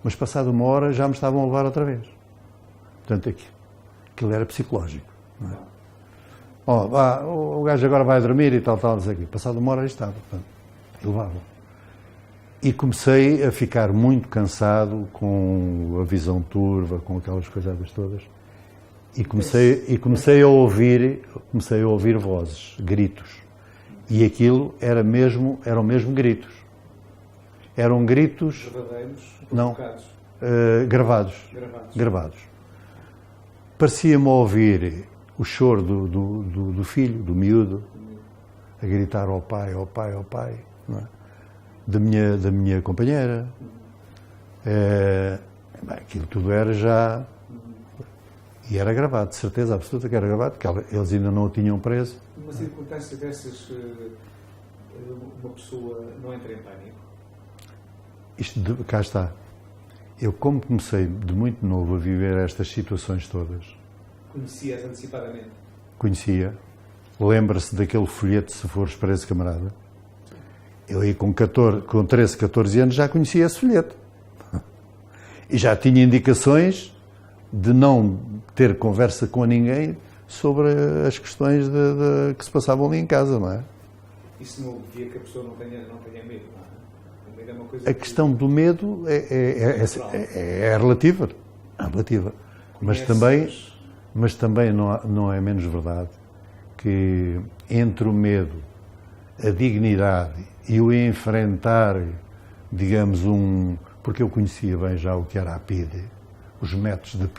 Mas passado uma hora já me estavam a levar outra vez. Portanto, aquilo era psicológico. Não é? O gajo agora vai dormir e tal, não sei o quê. Passado uma hora já estava. Portanto, e levavam. E comecei a ficar muito cansado com a visão turva, com aquelas coisadas todas. E comecei a ouvir vozes, gritos. E aquilo eram mesmo gritos. Eram gritos... Verdadeiros? Não. Gravados. Parecia-me ouvir o choro do filho, do miúdo, a gritar ao pai, não é? da minha companheira. Aquilo tudo era já... E era gravado, de certeza absoluta que era gravado, porque eles ainda não o tinham preso. Numa circunstância dessas, uma pessoa não entra em pânico? Cá está. Eu, como comecei de muito novo a viver estas situações todas... Conhecias antecipadamente? Conhecia. Lembra-se daquele folheto Se Fores Preso, Camarada? Eu aí com 13, 14 anos já conhecia esse folheto. E já tinha indicações de não ter conversa com ninguém sobre as questões que se passavam ali em casa, não é? Isso não ouvia que a pessoa não tenha medo, não é? O medo é uma coisa a questão do medo é relativa. Mas também não é menos verdade que entre o medo, a dignidade e o enfrentar, digamos, porque eu conhecia bem já o que era a PIDE, os métodos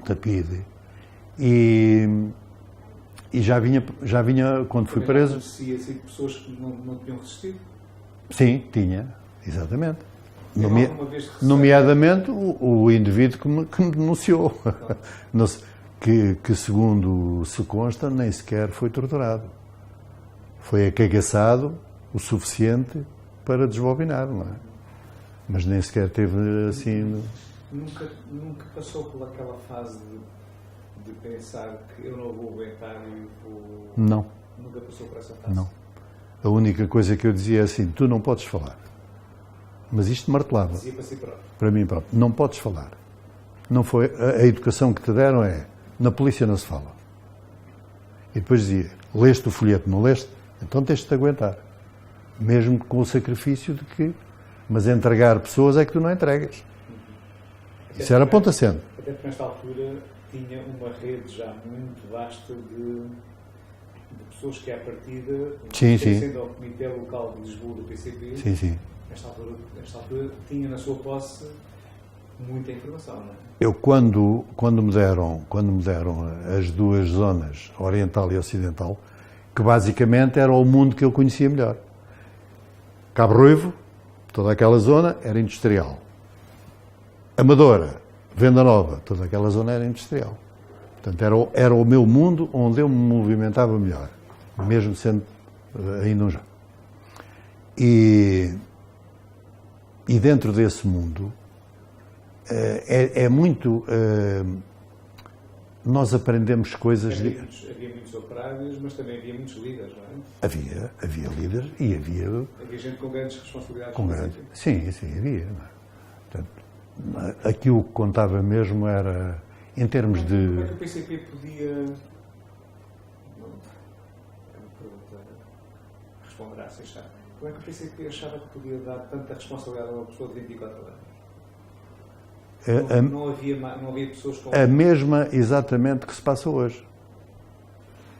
da PIDE, e já vinha quando fui preso... Conhecia assim, pessoas que não tinham resistido? Sim, tinha, exatamente. Nomeadamente o indivíduo que me denunciou, que segundo se consta nem sequer foi torturado. Foi acagaçado o suficiente para desbobinar, não é? Mas nem sequer teve assim... Nunca passou por aquela fase de pensar que eu não vou aguentar e vou... Não. Nunca passou por essa fase? Não. A única coisa que eu dizia é assim, tu não podes falar. Mas isto martelava. Dizia para si próprio? Para mim próprio. Não podes falar. Não foi, a educação que te deram é, na polícia não se fala. E depois dizia, leste o folheto, não leste? Então tens de te aguentar. Mesmo com o sacrifício de que... Mas entregar pessoas é que tu não entregas. Isso era ponto assente. Até porque nesta altura tinha uma rede já muito vasta de pessoas que à partida, sendo ao Comitê Local de Lisboa do PCP, nesta altura tinha na sua posse muita informação, não é? Eu quando me deram as duas zonas, Oriental e Ocidental, que basicamente era o mundo que eu conhecia melhor. Cabo Ruivo, toda aquela zona era industrial. Amadora, Venda Nova, toda aquela zona era industrial. Portanto, era o meu mundo onde eu me movimentava melhor, mesmo sendo ainda um jovem. E dentro desse mundo é muito... nós aprendemos coisas... Havia muitos operários, mas também havia muitos líderes, não é? Havia líderes e havia... Havia gente com grandes responsabilidades. Sim, havia. Portanto, aquilo que contava mesmo era, em termos de... Como é que o PCP podia... É uma pergunta responderá sem achar. Como é que o PCP achava que podia dar tanta responsabilidade a uma pessoa de 24 anos? Não havia pessoas com... A mesma exatamente que se passa hoje.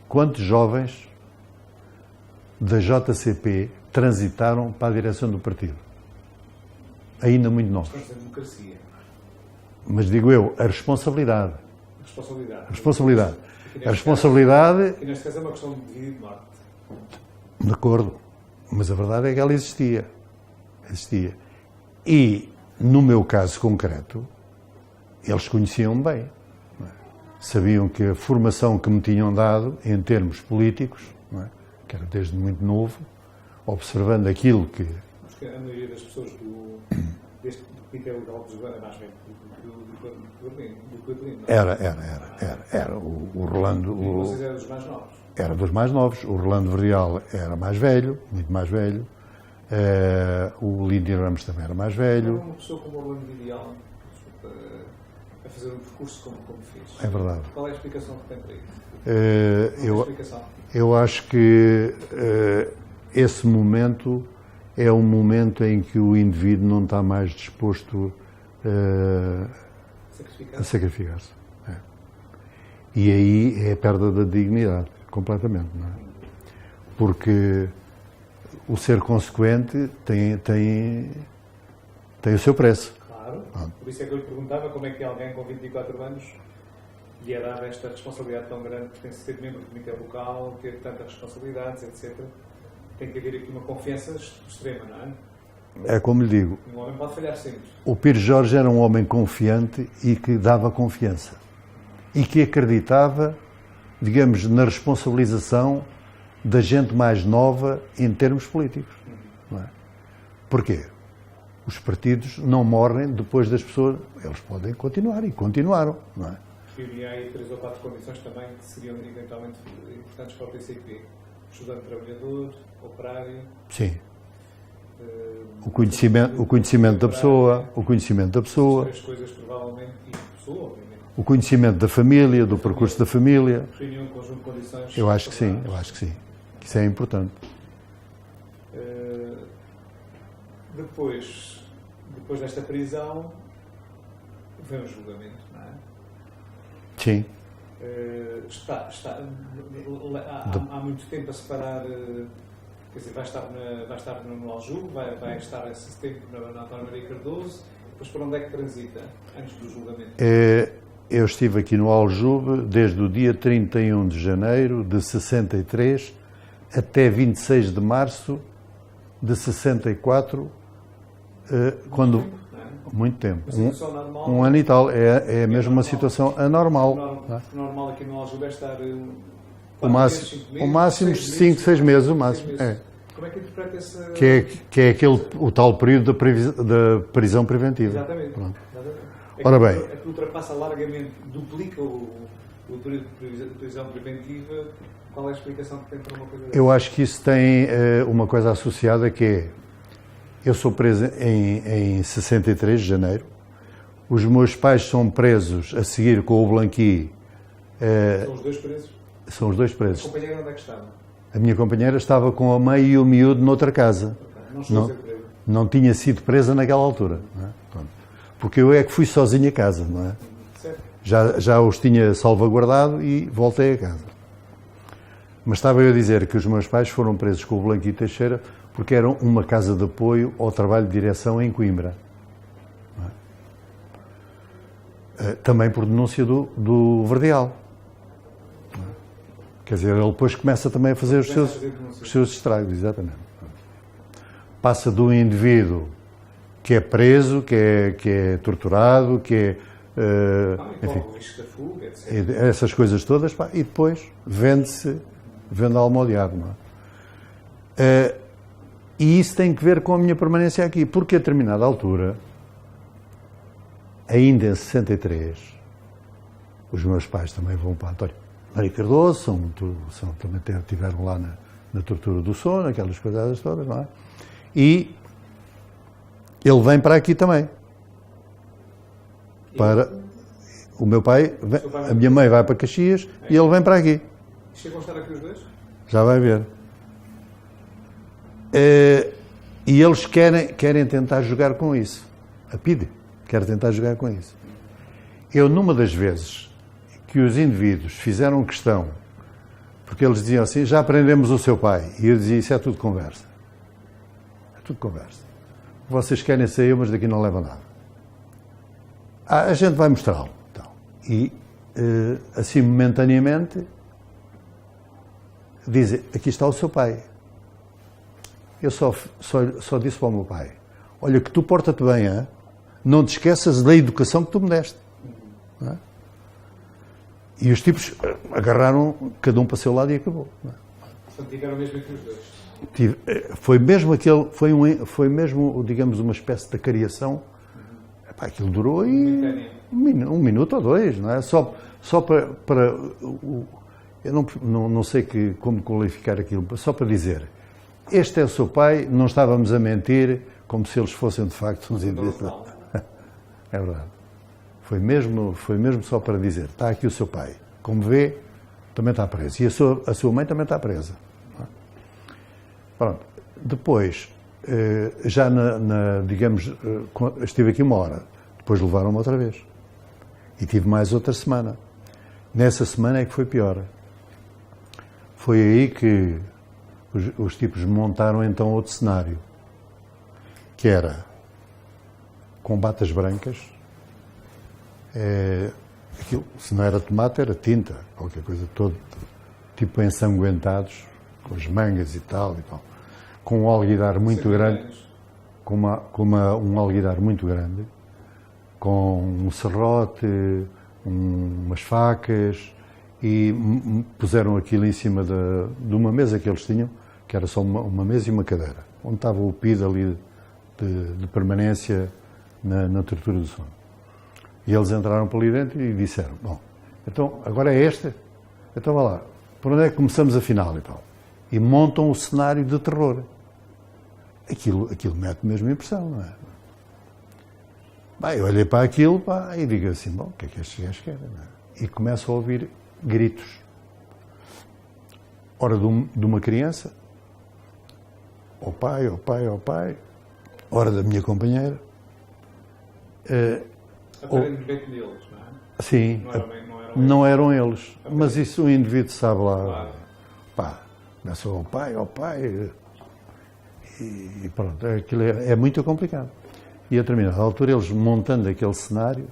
Quantos jovens da JCP transitaram para a direção do partido? Ainda muito novos. Estamos em democracia. Mas digo eu, a responsabilidade. A responsabilidade. E neste caso é uma questão de vida e de morte. De acordo. Mas a verdade é que ela existia. E, no meu caso concreto, eles conheciam bem. Sabiam que a formação que me tinham dado, em termos políticos, que era desde muito novo, observando aquilo que... Porque a maioria das pessoas deste Comitê Legal de Lisboa era mais velho do que o Adelino. Era. O Rolando... E vocês eram dos mais novos? Era dos mais novos. O Rolando Verdial era mais velho, muito mais velho. O Lídio Ramos também era mais velho. Uma pessoa como o Rolando Verdial a fazer um percurso como fez. É verdade. Qual é a explicação que tem para isso? Eu acho que esse momento é um momento em que o indivíduo não está mais disposto a sacrificar-se. E aí é a perda da dignidade, completamente. Não é? Porque o ser consequente tem o seu preço. Claro. Por isso é que eu lhe perguntava como é que alguém com 24 anos lhe é dada esta responsabilidade tão grande, que tem de ser membro do comitê local, ter tantas responsabilidades, etc. Tem que haver aqui uma confiança extrema, não é? É como lhe digo. Um homem pode falhar sempre. O Pires Jorge era um homem confiante e que dava confiança. E que acreditava, digamos, na responsabilização da gente mais nova em termos políticos. Não é? Porquê? Os partidos não morrem depois das pessoas. Eles podem continuar e continuaram. Não é? Referiria aí 3 ou 4 condições também que seriam eventualmente importantes para o PCP. Estudante trabalhador, operário. Sim. O conhecimento da pessoa. As 3 coisas provavelmente, e pessoa, obviamente. O conhecimento da família, do percurso da família. Reuniu um conjunto de condições. Eu acho que sim. Isso é importante. Depois desta prisão, vem o julgamento, não é? Sim. Há muito tempo a separar, quer dizer, vai estar no Aljube, vai estar esse tempo na António Maria Cardoso, depois para onde é que transita, antes do julgamento? Eu estive aqui no Aljube desde o dia 31 de janeiro de 63 até 26 de março de 64, quando... Muito tempo. Um ano e tal. É mesmo uma situação anormal. Normal aqui no Aljube é estar... O máximo 5, 6 meses. O máximo. Como é que interpreta esse... Que é o tal período da prisão preventiva. Exatamente. Ora bem. É que ultrapassa largamente, duplica o período de prisão preventiva. Qual é a explicação que tem para uma coisa dessa? Eu acho que isso tem uma coisa associada que é... Eu sou preso em 63 de janeiro. Os meus pais são presos a seguir com o Blanqui. São os 2 presos? São os 2 presos. A companheira onde é que estava? A minha companheira estava com a mãe e o miúdo noutra casa. Não tinha sido presa naquela altura. Não é? Porque eu é que fui sozinho a casa, não é? Certo. Já os tinha salvaguardado e voltei a casa. Mas estava eu a dizer que os meus pais foram presos com o Blanqui Teixeira porque eram uma casa de apoio ao trabalho de direção em Coimbra. Também por denúncia do Verdial. Quer dizer, ele depois começa também a fazer os seus estragos, exatamente. Passa de um indivíduo que é preso, que é torturado, que é... enfim, o risco da fuga, etc. Essas coisas todas, e depois vende a alma ao diabo, não é? E isso tem que ver com a minha permanência aqui, porque a determinada altura, ainda em 63, os meus pais também vão para António Maria Cardoso, também estiveram lá na tortura do sono, aquelas coisas todas, não é? E ele vem para aqui também. O meu pai, a minha mãe vai para Caxias e ele vem para aqui. Chegam a estar aqui os 2? Já vai ver. E eles querem tentar jogar com isso. A PIDE quer tentar jogar com isso. Eu, numa das vezes que os indivíduos fizeram questão, porque eles diziam assim, já aprendemos o seu pai, e eu dizia, isso é tudo conversa. É tudo conversa. Vocês querem sair, mas daqui não leva nada. A gente vai mostrá-lo. Então. E, assim, momentaneamente, dizem, aqui está o seu pai. Eu só disse para o meu pai, olha, que tu porta-te bem, hein? Não te esqueças da educação que tu me deste. Não é? E os tipos agarraram cada um para o seu lado e acabou. Não é? Portanto, tiveram mesmo entre os dois. Foi mesmo aquele, foi mesmo, digamos, uma espécie de cariação. Epá, aquilo durou aí um minuto ou dois, não é? Só para eu não sei como qualificar aquilo, só para dizer, este é o seu pai, não estávamos a mentir, como se eles fossem de facto uns indivíduos. É verdade. Foi mesmo só para dizer, está aqui o seu pai, como vê, também está preso. E a sua mãe também está presa. Pronto. Depois, já digamos, estive aqui uma hora, depois levaram-me outra vez. E tive mais outra semana. Nessa semana é que foi pior. Foi aí que os tipos montaram então outro cenário, que era com batas brancas, aquilo, se não era tomate, era tinta, qualquer coisa, todo tipo ensanguentados, com as mangas e tal, com um alguidar muito grande, um alguidar muito grande, com um serrote, umas facas, e puseram aquilo em cima de uma mesa que eles tinham, que era só uma mesa e uma cadeira, onde estava o PID ali de permanência na tortura do sono. E eles entraram por ali dentro e disseram, bom, então agora é esta? Então vá lá, por onde é que começamos afinal e tal? E montam o cenário de terror. Aquilo mete mesmo impressão, não é? Bem, eu olhei para aquilo e digo assim, bom, o que é que estes gajos querem? Não é? E começo a ouvir gritos. Ora de uma criança, ao pai, ora da minha companheira. Aparentemente deles, não é? Sim, não eram eles. Mas isso o indivíduo sabe lá. Claro. Pá, começa ao pai. E pronto, aquilo é muito complicado. E a determinada altura, eles montando aquele cenário,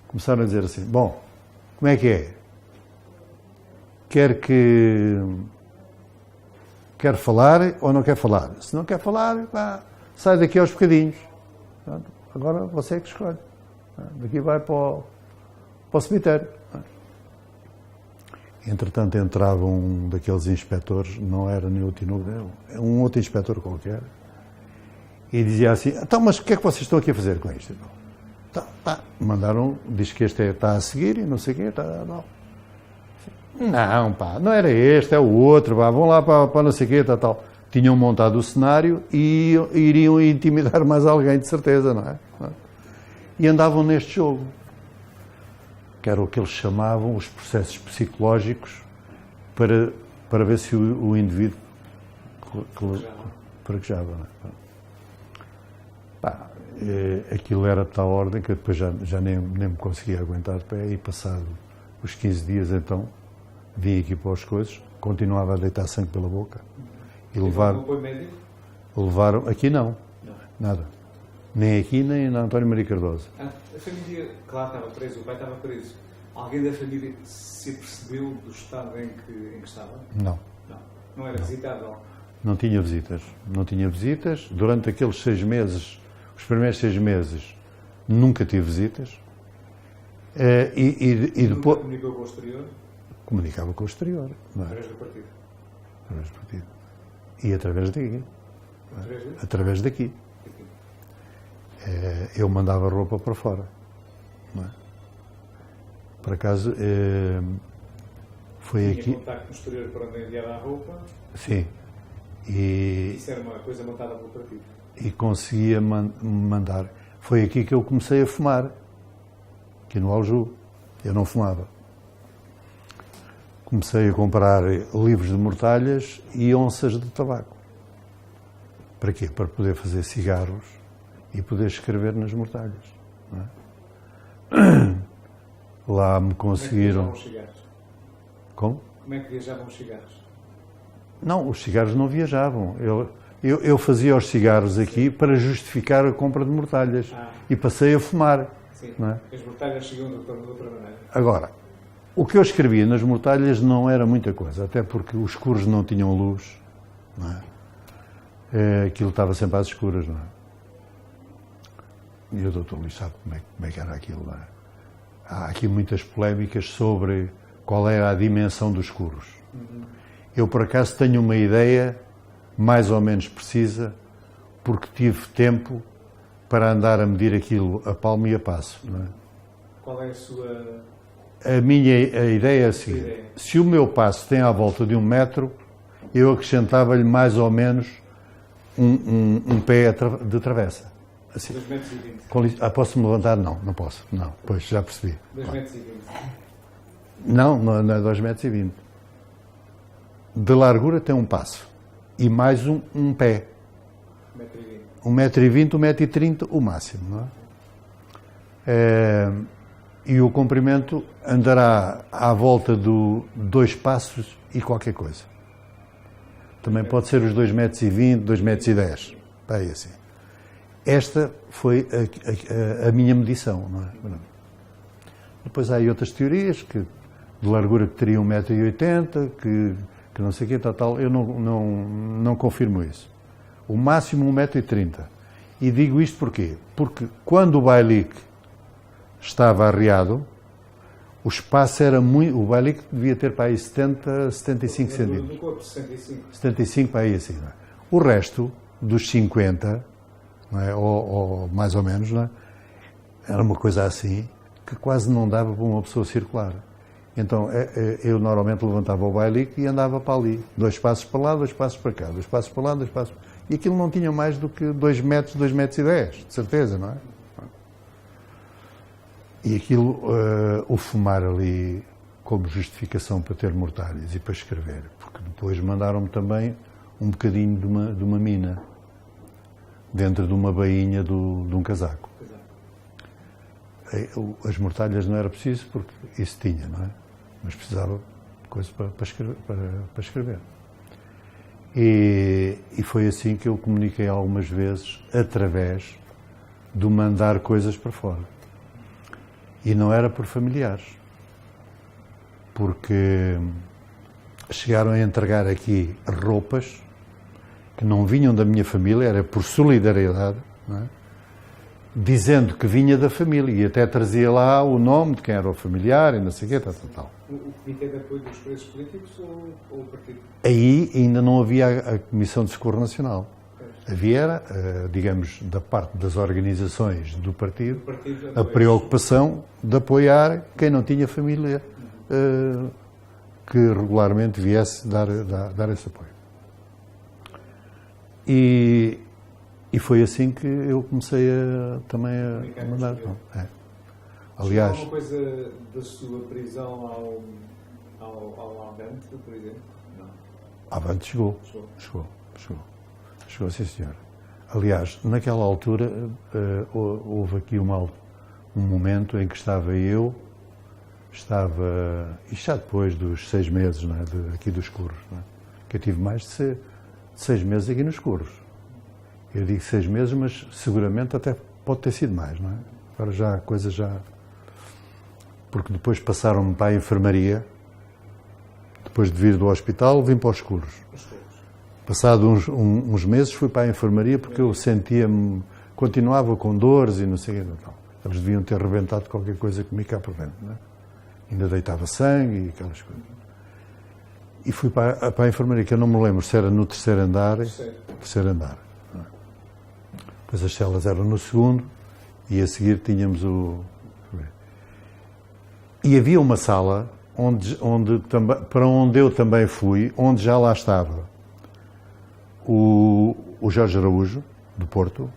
começaram a dizer assim, bom, como é que é? Quer falar ou não quer falar? Se não quer falar, pá, sai daqui aos bocadinhos. Pronto, agora você é que escolhe. Daqui vai para o cemitério. Entretanto, entrava um daqueles inspectores, não era nem o Tinubu, um outro inspetor qualquer, e dizia assim, então, mas o que é que vocês estão aqui a fazer com isto? Então, mandaram, diz que este está a seguir e não sei o quê, não, não era este, é o outro, vão lá para não sei o quê, tal. Tinham montado o cenário e iriam intimidar mais alguém, de certeza, não é? E andavam neste jogo, que era o que eles chamavam os processos psicológicos para ver se o indivíduo fraquejava. Aquilo era de tal ordem que depois já nem me conseguia aguentar de pé, e passado os 15 dias então vim aqui para as coisas, continuava a deitar sangue pela boca. E levaram aqui não, nada. Nem aqui, nem na António Maria Cardoso. A família, claro, estava preso, o pai estava preso. Alguém da família se apercebeu do estado em que estava? Não. Não era visitável? Não tinha visitas. Durante aqueles 6 meses, os primeiros 6 meses, nunca tive visitas. E depois... Comunicou com o exterior? Comunicava com o exterior. Não é? Através do partido? Através do partido. E através daqui. Através daqui. Eu mandava roupa para fora. Não é? Por acaso, foi aqui... Tinha contacto no exterior para onde enviava a roupa? Sim. Isso era uma coisa montada pelo partido? E conseguia mandar. Foi aqui que eu comecei a fumar. Aqui no Aljube. Eu não fumava. Comecei a comprar livros de mortalhas e onças de tabaco. Para quê? Para poder fazer cigarros e poder escrever nas mortalhas. Não é? Lá me conseguiram... Como é que viajavam os cigarros? Como? Como é que viajavam os cigarros? Não, os cigarros não viajavam. Eu fazia os cigarros aqui para justificar a compra de mortalhas. E passei a fumar. Sim, não é? As mortalhas chegam de outra maneira. Agora, o que eu escrevia nas mortalhas não era muita coisa, até porque os escuros não tinham luz. Não é? Aquilo estava sempre às escuras, não é? E o doutor Luís sabe como é que era aquilo, não é? Há aqui muitas polémicas sobre qual era a dimensão dos escuros. Eu, por acaso, tenho uma ideia mais ou menos precisa, porque tive tempo para andar a medir aquilo a palmo e a passo. Não é? Qual é a sua... A ideia é a seguinte: se o meu passo tem à volta de 1 metro, eu acrescentava-lhe mais ou menos um pé de travessa. Assim. 2,20 m. Posso-me levantar? Não posso. Não, pois já percebi. 2,20 m. Não é 2,20 m. De largura tem um passo. E mais um pé. 1,20 m, 1,30 m, o máximo. Não é? E o comprimento andará à volta de 2 passos e qualquer coisa. Também pode ser os 2,20 m, 2,10 m. Aí assim. Esta foi a minha medição. Não é? Depois há aí outras teorias, que de largura que teria 1,80 m, que não sei o quê, tal. Eu não confirmo isso. O máximo 1,30 m. E digo isto porquê? Porque quando o bailique estava arreado, o espaço era muito... O bailique devia ter para aí 70, 75 centímetros. No corpo, 65. 75 para aí assim. Não é? O resto, dos 50, não é? ou mais ou menos, não é? Era uma coisa assim, que quase não dava para uma pessoa circular. Então, eu normalmente levantava o bailique e andava para ali. 2 passos para lá, 2 passos para cá. 2 passos para lá, 2 passos... E aquilo não tinha mais do que 2 metros, 2,10 metros, de certeza, não é? E aquilo, o fumar ali como justificação para ter mortalhas e para escrever. Porque depois mandaram-me também um bocadinho de uma mina dentro de uma bainha de um casaco. As mortalhas não era preciso porque isso tinha, não é? Mas precisava de coisa para escrever. E foi assim que eu comuniquei algumas vezes através de mandar coisas para fora. E não era por familiares, porque chegaram a entregar aqui roupas que não vinham da minha família, era por solidariedade, não é? Dizendo que vinha da família, e até trazia lá o nome de quem era o familiar e não sei o quê, tal. O Comitê de Apoio dos Presos Políticos ou o Partido? Aí ainda não havia a Comissão de Socorro Nacional. Havia, digamos, da parte das organizações do partido, a preocupação de apoiar quem não tinha família que regularmente viesse dar esse apoio. E foi assim que eu comecei também a mandar. Aliás, alguma coisa da sua prisão ao Avante, por exemplo? Não. Avante chegou, sim, senhor. Aliás, naquela altura houve aqui um momento em que estava, e já depois dos 6 meses, não é, aqui dos Curros, não é? Que eu tive mais de 6 meses aqui nos Curros. Eu digo 6 meses, mas seguramente até pode ter sido mais, não é? Agora já a coisa já... Porque depois passaram-me para a enfermaria, depois de vir do hospital, vim para os Curros. Passado uns meses fui para a enfermaria porque eu sentia-me, continuava com dores e não sei o que. Eles deviam ter rebentado qualquer coisa comigo cá por dentro, não é? Ainda deitava sangue e aquelas coisas. E fui para a enfermaria, que eu não me lembro se era no terceiro andar. Terceiro andar. Não é? Depois as celas eram no segundo e a seguir tínhamos E havia uma sala para onde eu também fui, onde já lá estava o Jorge Araújo, do Porto,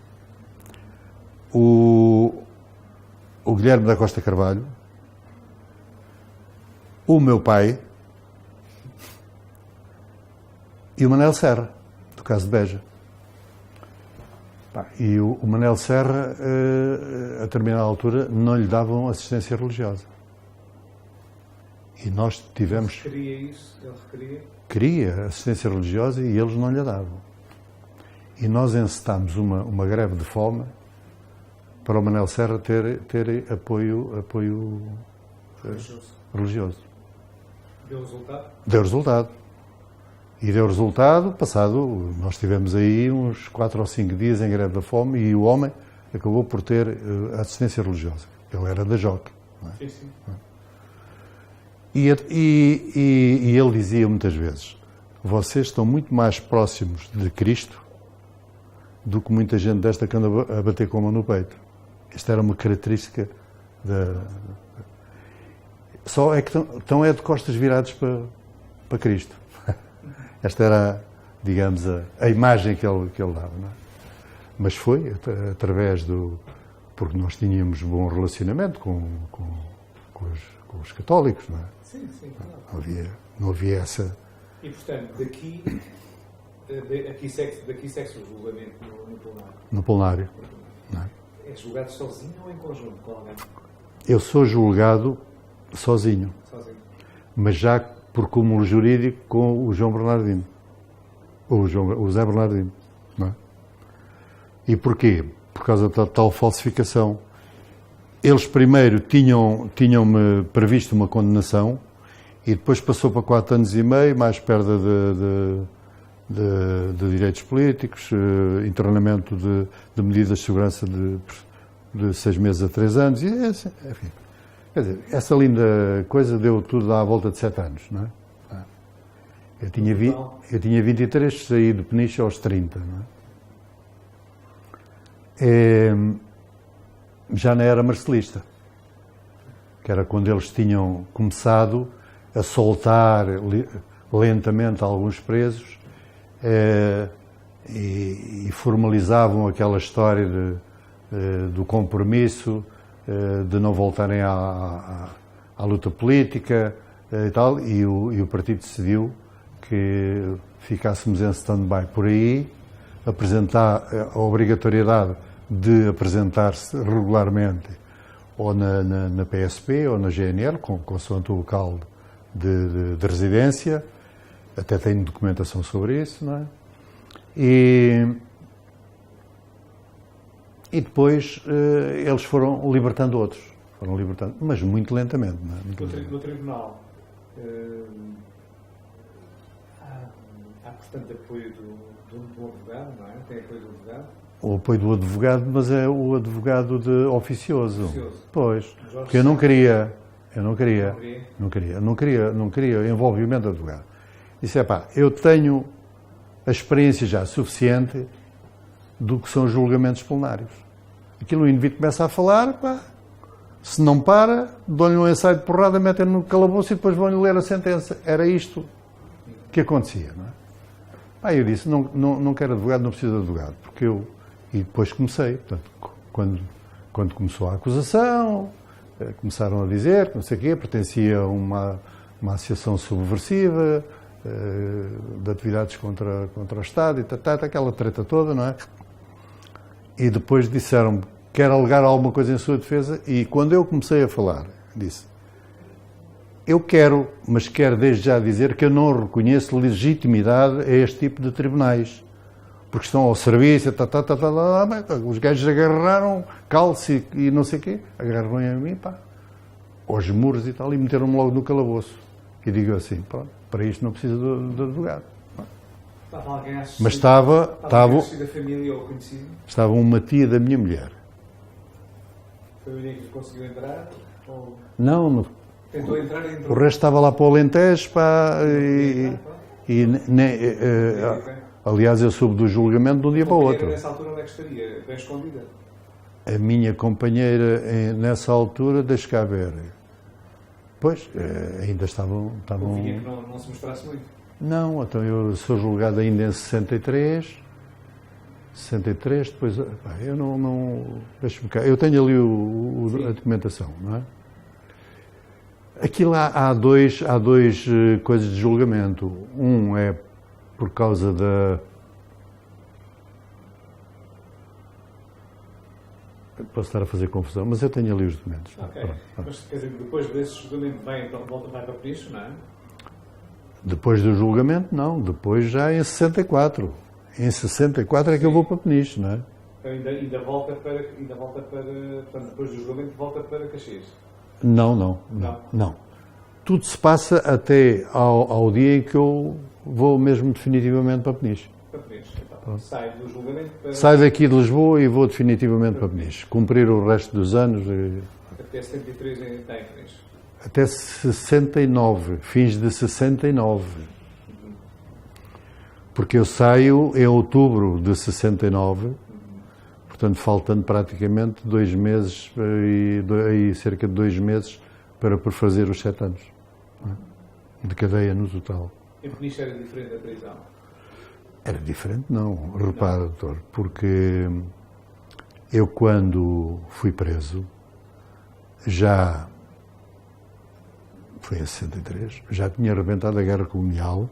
o Guilherme da Costa Carvalho, o meu pai e o Manel Serra, do caso de Beja. E o Manel Serra, a determinada altura, não lhe davam assistência religiosa. E nós tivemos... Ele queria isso? Ele requeria? Queria assistência religiosa e eles não lhe davam. E nós encetámos uma greve de fome para o Manel Serra ter apoio religioso. Deu resultado? Deu resultado. E deu resultado, passado, nós tivemos aí uns 4 ou 5 dias em greve da fome e o homem acabou por ter assistência religiosa. Ele era da JOC. Não é? Sim. E ele dizia muitas vezes, vocês estão muito mais próximos de Cristo do que muita gente desta que anda a bater com a mão no peito. Esta era uma característica da... Só é que estão de costas viradas para Cristo. Esta era, digamos, a imagem que ele dava. Não é? Mas foi através do... Porque nós tínhamos bom relacionamento com os católicos, não é? Sim, Não havia essa... E, portanto, daqui segue-se o julgamento no plenário? No plenário. Não é? É julgado sozinho ou em conjunto com alguém? Eu sou julgado sozinho. Mas já por cúmulo jurídico com o João Bernardino. O José Bernardino. Não é? E porquê? Por causa da tal falsificação. Eles primeiro tinham-me previsto uma condenação e depois passou para 4 anos e meio, mais perda de direitos políticos, internamento de medidas de segurança de 6 meses a 3 anos, e enfim. Quer dizer, essa linda coisa deu tudo à volta de 7 anos, não é? Eu tinha 23, saí de Peniche aos 30, não é? Já não era marcelista, que era quando eles tinham começado a soltar lentamente alguns presos e formalizavam aquela história do compromisso, de não voltarem à luta política e tal, e o partido decidiu que ficássemos em stand-by por aí, apresentar a obrigatoriedade de apresentar-se regularmente ou na PSP ou na GNR, consoante o local de residência, até tenho documentação sobre isso, não é? E depois eles foram libertando outros, mas muito lentamente. Não é? No tribunal há portanto apoio do advogado, não é? Tem apoio do advogado? O apoio do advogado, mas é o advogado oficioso. Pois, Jorge, porque eu não queria envolvimento de advogado. Disse, eu tenho a experiência já suficiente do que são os julgamentos plenários. Aquilo o indivíduo começa a falar, se não para, dão-lhe um ensaio de porrada, metem-no no calabouço e depois vão-lhe ler a sentença. Era isto que acontecia, não é? Eu disse, não quero advogado, não preciso de advogado, porque eu... E depois comecei, portanto, quando começou a acusação, começaram a dizer que não sei o quê, pertencia a uma associação subversiva, de atividades contra o Estado, e aquela treta toda, não é? E depois disseram-me, quer alegar alguma coisa em sua defesa, e quando eu comecei a falar, disse, eu quero, mas quero desde já dizer que eu não reconheço legitimidade a este tipo de tribunais, porque estão ao serviço, os gajos agarraram calce e não sei o quê, agarraram a mim, aos muros e tal, e meteram-me logo no calabouço. E digo assim, pronto, para isto não preciso de advogado. Estava alguém a assistir? Mas estava da família ou conhecido? Estava uma tia da minha mulher. Foi o único que conseguiu entrar? Ou... Não. Tentou entrar e entrou? O resto estava lá para o Alentejo, aliás, eu soube do julgamento de um dia para o outro. Nessa altura onde é que estaria? Bem escondida? A minha companheira, nessa altura, deixa cá ver. Pois, ainda estavam... Convinha que não se mostrasse muito? Não, então eu sou julgado ainda em 63, depois... eu não deixa-me cá. Eu tenho ali a documentação, não é? Aquilo há dois coisas de julgamento. Um é por causa da... Posso estar a fazer confusão, mas eu tenho ali os documentos. Ok. Mas, quer dizer, depois desse julgamento vai para Peniche, não é? Depois do julgamento, não. Depois já em 64. Em 64 é que eu vou para Peniche, não é? Então ainda volta para... Portanto, depois do julgamento volta para Caxias? Não. Tudo se passa até ao dia em que eu vou mesmo definitivamente para Peniche. Para Peniche, então. Sai do julgamento para... Saio daqui de Lisboa e vou definitivamente para Peniche. Cumprir o resto dos anos. Até 73 ainda está em Peniche? Até 69. Fins de 69. porque eu saio em outubro de 69, portanto, faltando praticamente 2 meses e cerca de 2 meses para perfazer os 7 anos de cadeia no total. Em Peniche era diferente da prisão? Era diferente, não. Repara, doutor, porque eu, quando fui preso, já foi em 63, já tinha arrebentado a Guerra Colonial,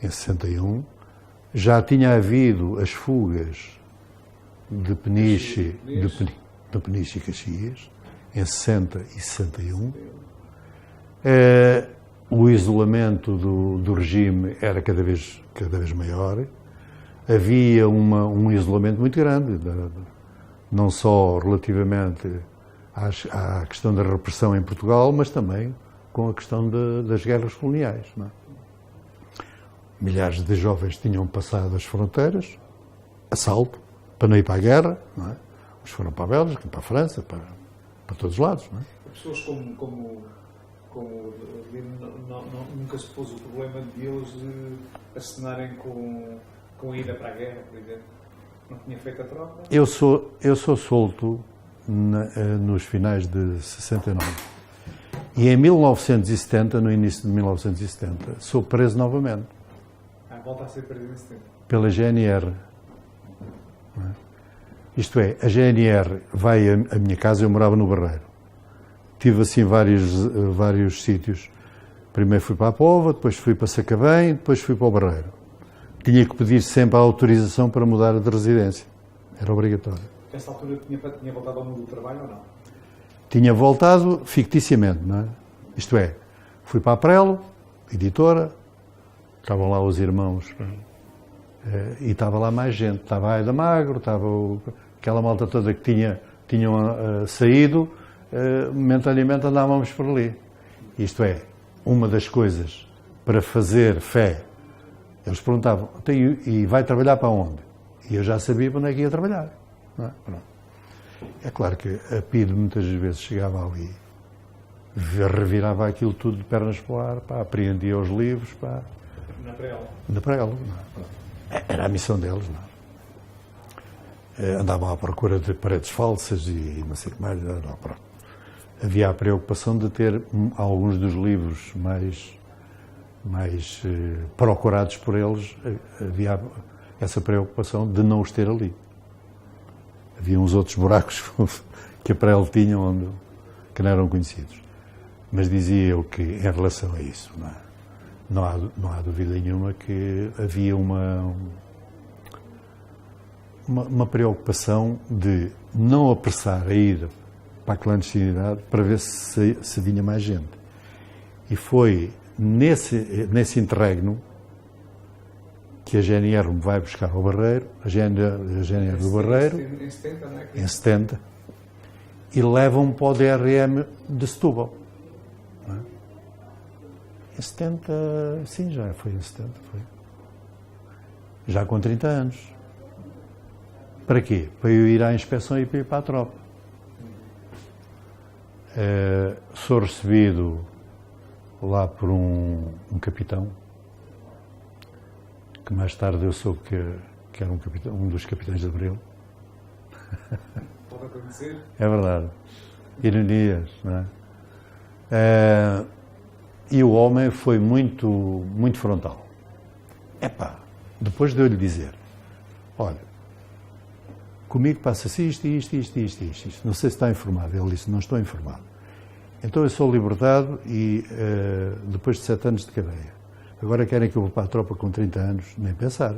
em 61, já tinha havido as fugas de Peniche, de Peniche e Caxias, em 60 e 61. O isolamento do regime era cada vez maior. Havia um isolamento muito grande, não só relativamente à questão da repressão em Portugal, mas também com a questão das guerras coloniais. Não é? Milhares de jovens tinham passado as fronteiras, assalto, para não ir para a guerra, não é? Uns foram para a Bélgica, para a França, para todos os lados. Não é? Pessoas como nunca se pôs o problema de eles acenarem com a ida para a guerra, por exemplo. Não tinha feito a troca? Eu sou solto nos finais de 69. E em 1970, no início de 1970, sou preso novamente. Volta a ser preso em 70. Pela GNR. Isto é, a GNR vai à minha casa, eu morava no Barreiro. Tive assim vários sítios. Primeiro fui para a Póvoa, depois fui para Sacavém, depois fui para o Barreiro. Tinha que pedir sempre a autorização para mudar de residência. Era obrigatório. Nessa altura tinha voltado ao mundo do trabalho ou não? Tinha voltado ficticiamente, não é? Isto é, fui para a Prelo, editora, estavam lá os irmãos, e estava lá mais gente. Estava a Aida Magro, estava aquela malta toda que tinham saído, momentaneamente andávamos por ali. Isto é, uma das coisas para fazer fé, eles perguntavam, e vai trabalhar para onde? E eu já sabia para onde é que ia trabalhar. Não é? Pronto. É claro que a PIDE muitas vezes chegava ali, revirava aquilo tudo de pernas para o ar, apreendia os livros. Na Prelo. Era a missão deles. Não. Andavam à procura de paredes falsas e não sei o que mais. Não, havia a preocupação de ter alguns dos livros mais procurados por eles, havia essa preocupação de não os ter ali. Havia uns outros buracos que a Prelo tinha que não eram conhecidos. Mas dizia eu que, em relação a isso, não há dúvida nenhuma que havia uma preocupação de não apressar a ida para a clandestinidade para ver se vinha mais gente. E foi nesse interregno que a GNR me vai buscar ao Barreiro, a GNR do Barreiro, em 70, e levam-me para o DRM de Setúbal. Em 70, sim, já foi em 70, foi. Já com 30 anos. Para quê? Para eu ir à inspeção e para ir para a tropa. Sou recebido lá por um capitão, que mais tarde eu soube que era um dos capitães de Abril. Pode acontecer? É verdade. Ironias, não é? E o homem foi muito, muito frontal. Depois de eu lhe dizer, olha, comigo passa-se isto. Não sei se está informado. Ele disse, não estou informado. Então eu sou libertado e depois de 7 anos de cadeia. Agora querem que eu vá para a tropa com 30 anos? Nem pensar.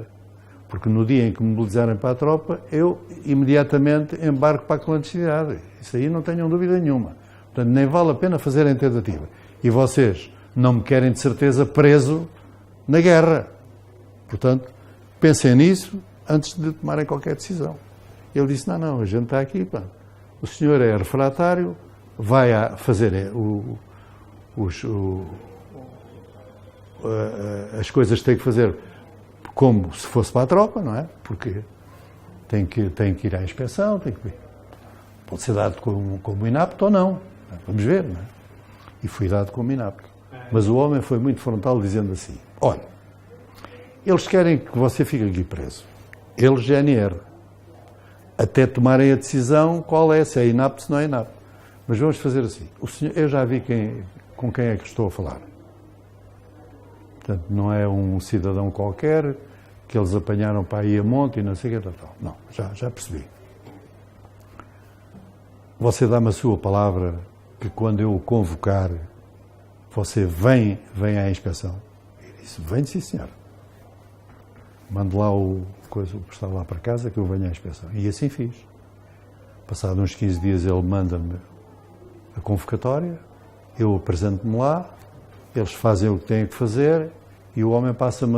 Porque no dia em que me mobilizarem para a tropa, eu imediatamente embarco para a clandestinidade. Isso aí não tenham dúvida nenhuma. Portanto, nem vale a pena fazerem tentativa. E vocês não me querem de certeza preso na guerra. Portanto, pensem nisso antes de tomarem qualquer decisão. Ele disse, não, a gente está aqui, o senhor é refratário, vai a fazer as coisas que tem que fazer como se fosse para a tropa, não é? Porque tem que ir à inspeção, pode ser dado como inapto ou não. Vamos ver, não é? E fui dado como inapto. Mas o homem foi muito frontal, dizendo assim, olha, Eles querem que você fique aqui preso. Eles, GNR. Até tomarem a decisão qual é, se é inapto, se não é inapto. Mas vamos fazer assim. O senhor, eu já vi com quem é que estou a falar. Portanto, não é um cidadão qualquer que eles apanharam para ir a monte e não sei o que tal. Não, já percebi. Você dá-me a sua palavra que quando eu o convocar, você vem à inspeção? Ele disse, vem sim, senhor. Mande lá o está lá para casa que eu venho à inspeção. E assim fiz. Passado uns 15 dias ele manda-me a convocatória, eu apresento-me lá, eles fazem o que têm que fazer e o homem passa-me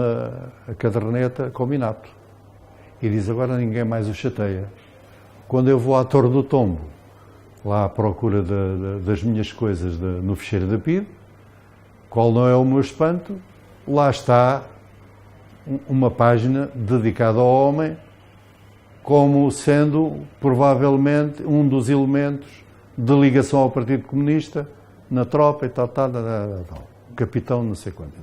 a caderneta como inapto. E diz, agora ninguém mais o chateia. Quando eu vou à Torre do Tombo, lá à procura das minhas coisas no ficheiro da PIDE, qual não é o meu espanto? Lá está uma página dedicada ao homem como sendo, provavelmente, um dos elementos de ligação ao Partido Comunista na tropa e tal. O capitão não sei quanto.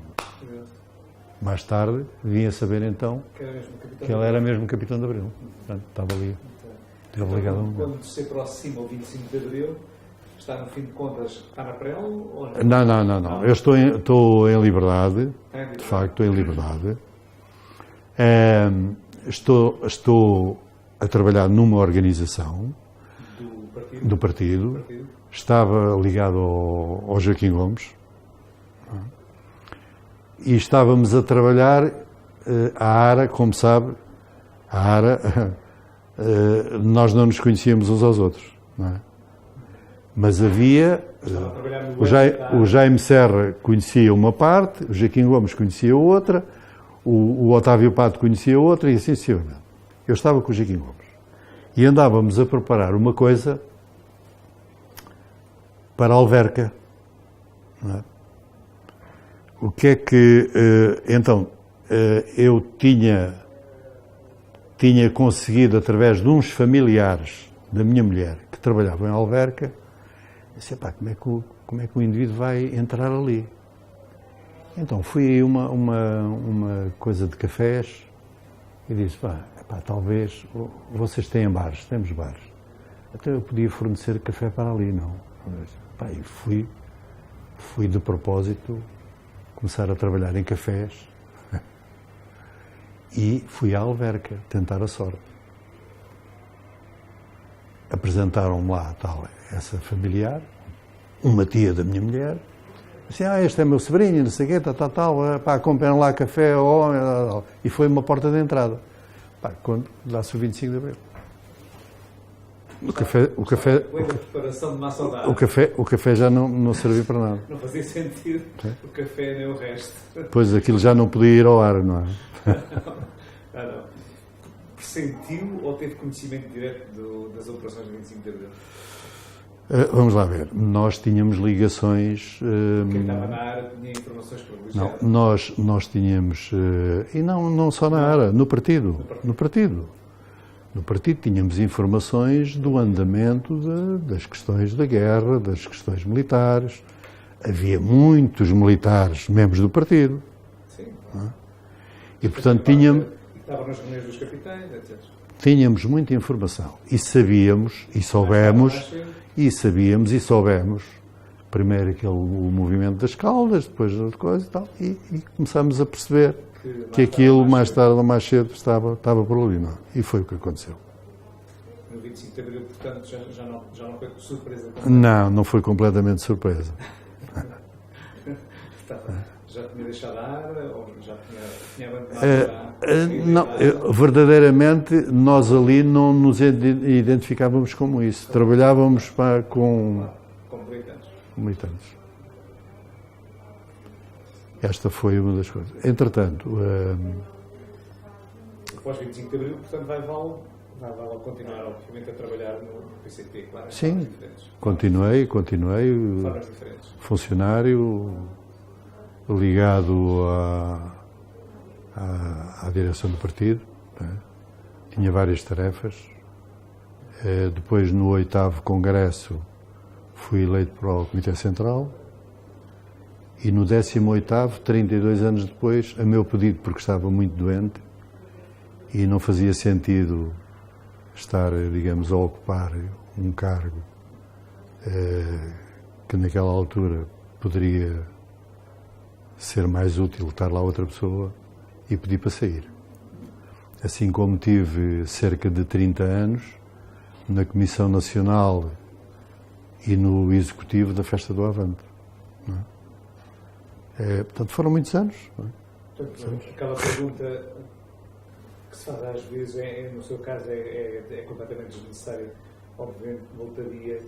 Mais tarde, vim a saber então que ele era mesmo capitão de Abril. Portanto, estava ali. Estava ligado a um... Quando se aproxima o 25 de Abril, está no fim de contas, está na prelo ou não? Não. Eu estou em liberdade, de facto, estou em liberdade. Estou a trabalhar numa organização do partido. Estava ligado ao Joaquim Gomes e estávamos a trabalhar a ARA, como sabe, a ARA, nós não nos conhecíamos uns aos outros, não é? Mas havia, o Jaime Serra conhecia uma parte, o Joaquim Gomes conhecia outra, o Otávio Pato conhecia outra e assim sucessivamente. Eu estava com o Joaquim Gomes e andávamos a preparar uma coisa para a Alverca. Não é? O que é que... então, eu tinha conseguido, através de uns familiares da minha mulher, que trabalhavam em Alverca, disse, pá, como é que o indivíduo vai entrar ali? Então, fui a uma coisa de cafés e disse, pá, talvez, vocês têm bares, temos bares. Até eu podia fornecer café para ali, não? Pá, e fui de propósito começar a trabalhar em cafés e fui à Alverca tentar a sorte. Apresentaram-me lá essa familiar, uma tia da minha mulher, assim, este é meu sobrinho, não sei o quê, pá, comprem lá café ao homem, e foi uma porta de entrada. Pá, quando dá-se o 25 de Abril. O café já não serviu para nada. Não fazia sentido, o café nem o resto. Pois, aquilo já não podia ir ao ar, não é? Não. Pressentiu ou teve conhecimento direto das operações de 25 de Abril? Vamos lá ver. Nós tínhamos ligações... Quem estava na área tinha informações privilegiadas? Não, nós tínhamos... e não só na área, no partido. No partido tínhamos informações do andamento das questões da guerra, das questões militares. Havia muitos militares, membros do partido. Sim. E, portanto, tínhamos... Estavam nas reuniões dos capitães, etc. Tínhamos muita informação. E sabíamos, e soubemos, primeiro o movimento das Caldas, depois das coisas e tal, e começámos a perceber que aquilo, mais tarde ou mais cedo, estava por ali, não? E foi o que aconteceu. No 25 de Abril, portanto, já não foi surpresa? Não foi completamente surpresa. Já tinha deixado a área ou já tinha abandonado não, verdadeiramente, nós ali não nos identificávamos como isso. Trabalhávamos com militantes. Esta foi uma das coisas. Entretanto... Após 25 de Abril, portanto, vai continuar, obviamente, a trabalhar no PCP, claro. Sim, continuei. Formas diferentes. Funcionário ligado à direção do partido. Né? Tinha várias tarefas. Depois, no 8º Congresso, fui eleito para o Comitê Central E no 18º, 32 anos depois, a meu pedido, porque estava muito doente e não fazia sentido estar, digamos, a ocupar um cargo que naquela altura poderia ser mais útil estar lá outra pessoa, e pedi para sair. Assim como tive cerca de 30 anos na Comissão Nacional e no Executivo da Festa do Avante. Não é? Portanto, foram muitos anos. Não é? Portanto, aquela pergunta que se faz às vezes, no seu caso, é completamente desnecessária. Obviamente, voltaria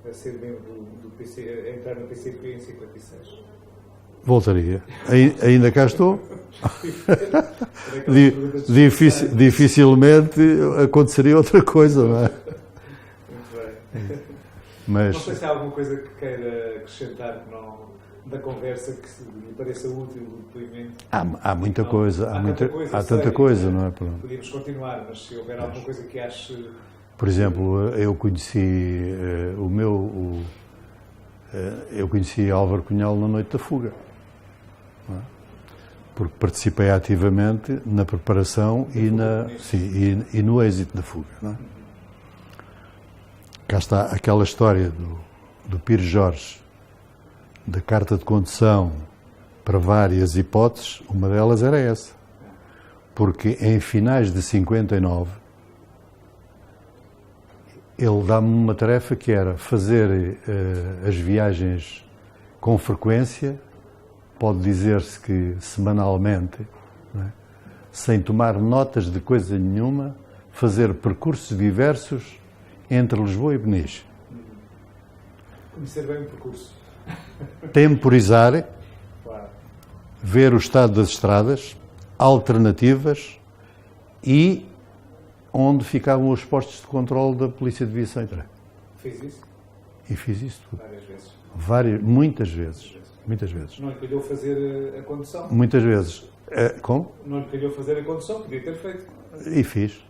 a ser membro do PC, a entrar no PCP em 56. Voltaria. Ainda cá estou. Dificilmente aconteceria outra coisa, não é? Muito bem. Mas, não sei se há alguma coisa que queira acrescentar que não, da conversa que lhe pareça útil do depoimento. Há muita coisa. Há tanta coisa, não é? Podíamos continuar, mas se houver alguma coisa que ache... Por exemplo, eu conheci eu conheci Álvaro Cunhal na noite da fuga. Não é? Porque participei ativamente na preparação e no êxito da fuga. Não é? Cá está aquela história do Pires Jorge, da carta de condução para várias hipóteses. Uma delas era essa. Porque em finais de 59, ele dá-me uma tarefa que era fazer as viagens com frequência, pode dizer-se que semanalmente, não é? Sem tomar notas de coisa nenhuma, fazer percursos diversos entre Lisboa e Peniche. Conhecer bem o percurso. Temporizar, Claro. ver o estado das estradas, alternativas e onde ficavam os postos de controle da Polícia de Viação e Trânsito. Fez isso? E fiz isso tudo. Várias vezes. Muitas vezes. Muitas vezes. Não lhe calhou fazer a condução? Muitas vezes. Como? Não lhe calhou fazer a condução? Podia ter feito. E fiz.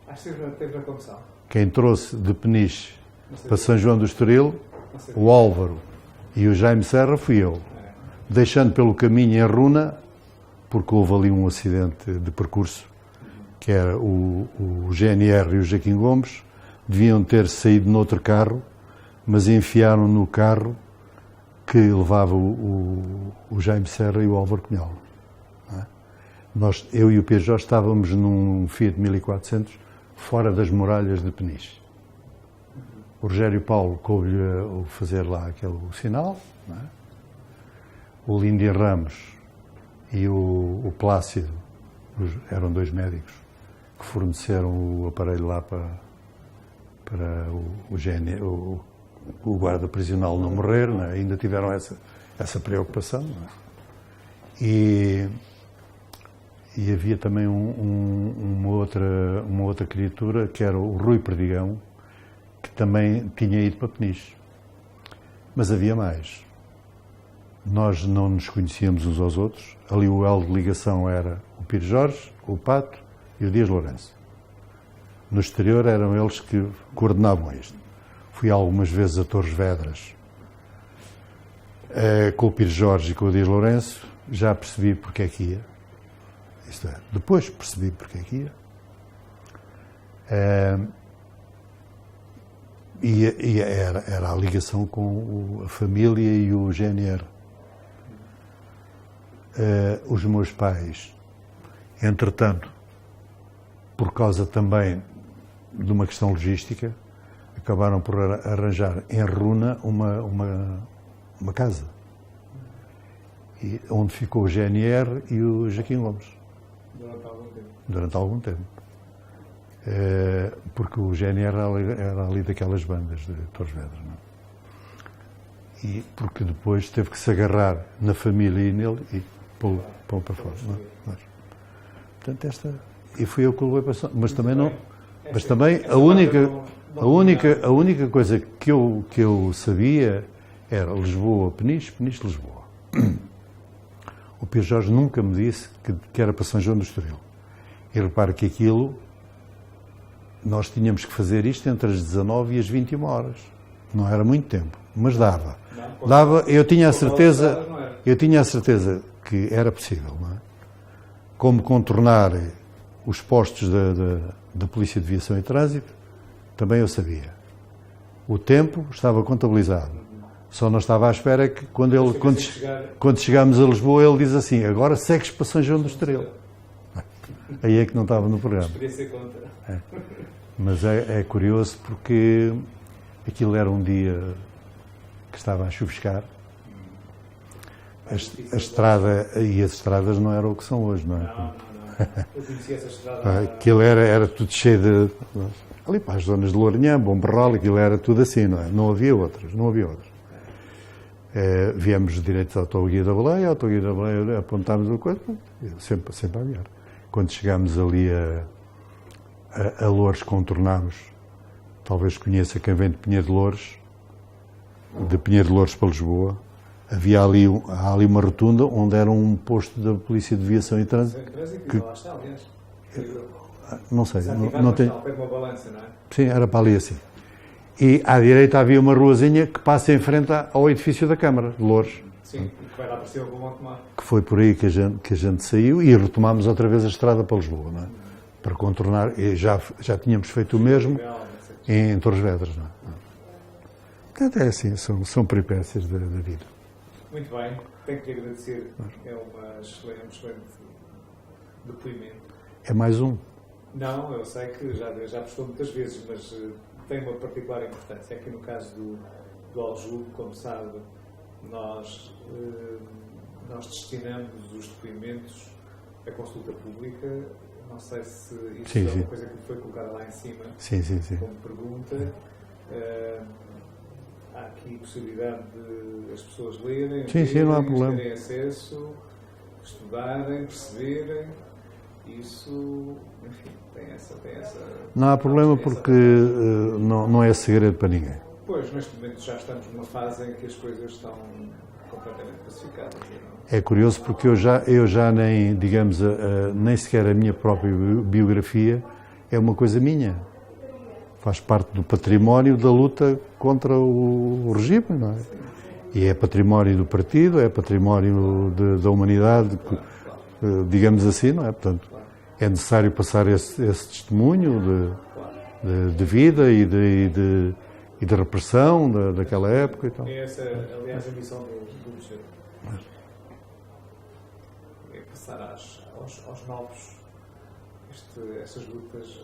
Acho que teve na condução. Quem trouxe de Peniche para São João do Estoril, o Álvaro e o Jaime Serra, fui eu. Deixando pelo caminho em Runa, porque houve ali um acidente de percurso, que era o GNR e o Joaquim Gomes, deviam ter saído noutro carro, mas enfiaram no carro que levava o Jaime Serra e o Álvaro Cunhal. É? Eu e o Pires Jorge estávamos num Fiat 1400 fora das muralhas de Peniche. O Rogério Paulo coube-lhe fazer lá aquele sinal. Não é? O Lindy Ramos e o Plácido eram dois médicos que forneceram o aparelho lá para o guarda prisional não morrer, não é? Ainda tiveram essa preocupação. Não é? E havia também uma outra criatura, que era o Rui Perdigão, que também tinha ido para Peniche. Mas havia mais. Nós não nos conhecíamos uns aos outros. Ali o elo de ligação era o Pires Jorge, o Pato e o Dias Lourenço. No exterior eram eles que coordenavam isto. Fui algumas vezes a Torres Vedras com o Pires Jorge e com o Dias Lourenço. Já percebi porque é que ia. Isto é, depois percebi porque é que ia. E era a ligação com a família e o GNR. Os meus pais, entretanto, por causa também de uma questão logística, acabaram por arranjar em Runa uma casa, onde ficou o GNR e o Joaquim Gomes. Durante algum tempo. Porque o GNR era ali daquelas bandas de Torres Vedras, não é? E porque depois teve que se agarrar na família e nele e pô-lo para fora. Não é? Portanto, e fui eu que o levei para São... Mas também não... Mas também a única coisa que eu sabia era Lisboa, Peniche, Peniche, Lisboa. O Pires Jorge nunca me disse que era para São João do Estoril. E repare que aquilo, nós tínhamos que fazer isto entre as 19 e as 21 horas. Não era muito tempo, mas dava. Eu tinha a certeza... Eu tinha a certeza que era possível, não é? Como contornar os postos da Polícia de Viação e Trânsito, também eu sabia. O tempo estava contabilizado. Só não estava à espera que, quando chegámos a Lisboa, ele diz assim: agora segues para São João do Estoril. Aí é que não estava no programa. Mas é curioso porque aquilo era um dia que estava a chuviscar. A estrada e as estradas não eram o que são hoje, não é? Não. Eu conhecia essa estrada. Aquilo era tudo cheio de... Ali para as zonas de Lourinhã, Bomberral, aquilo era tudo assim, não é? Não havia outras. Viemos direito à Autoguia da Baleia, apontámos a coisa, sempre a aviar. Quando chegámos ali a Loures, contornámos, talvez conheça quem vem de Pinheiro de Loures para Lisboa, havia ali uma rotunda onde era um posto da Polícia de Viação e Trânsito. Lá está, aliás. Não sei, não tenho... Ao pé de uma balança, não é? Sim, era para ali assim. E à direita havia uma ruazinha que passa em frente ao edifício da Câmara de Loures. Sim, que vai lá para cima para o Montemar. Que foi por aí que a gente saiu e retomámos outra vez a estrada para Lisboa, não é? Para contornar, e já tínhamos feito o mesmo em Torres Vedras, não é? Portanto, é assim, são peripécias da vida. Muito bem, tenho que lhe agradecer. É um excelente depoimento. É mais um. Não, eu sei que já prestou muitas vezes, mas tem uma particular importância. Aqui no caso do Aljube, como sabe, nós destinamos os depoimentos à consulta pública. Não sei se isso é uma coisa que foi colocada lá em cima como pergunta. Há aqui possibilidade de as pessoas lerem, não há problema. terem acesso, estudarem, perceberem. Isso, enfim, tem essa... Não há problema porque não é segredo para ninguém. Pois, neste momento já estamos numa fase em que as coisas estão completamente pacificadas. Não? É curioso porque eu já nem, digamos, nem sequer a minha própria biografia é uma coisa minha. Faz parte do património da luta contra o regime, não é? E é património do partido, é património da humanidade, digamos assim, não é? Portanto, é necessário passar esse testemunho de vida e de repressão daquela época e tal. É essa, aliás, a missão do museu. É passar aos novos essas lutas.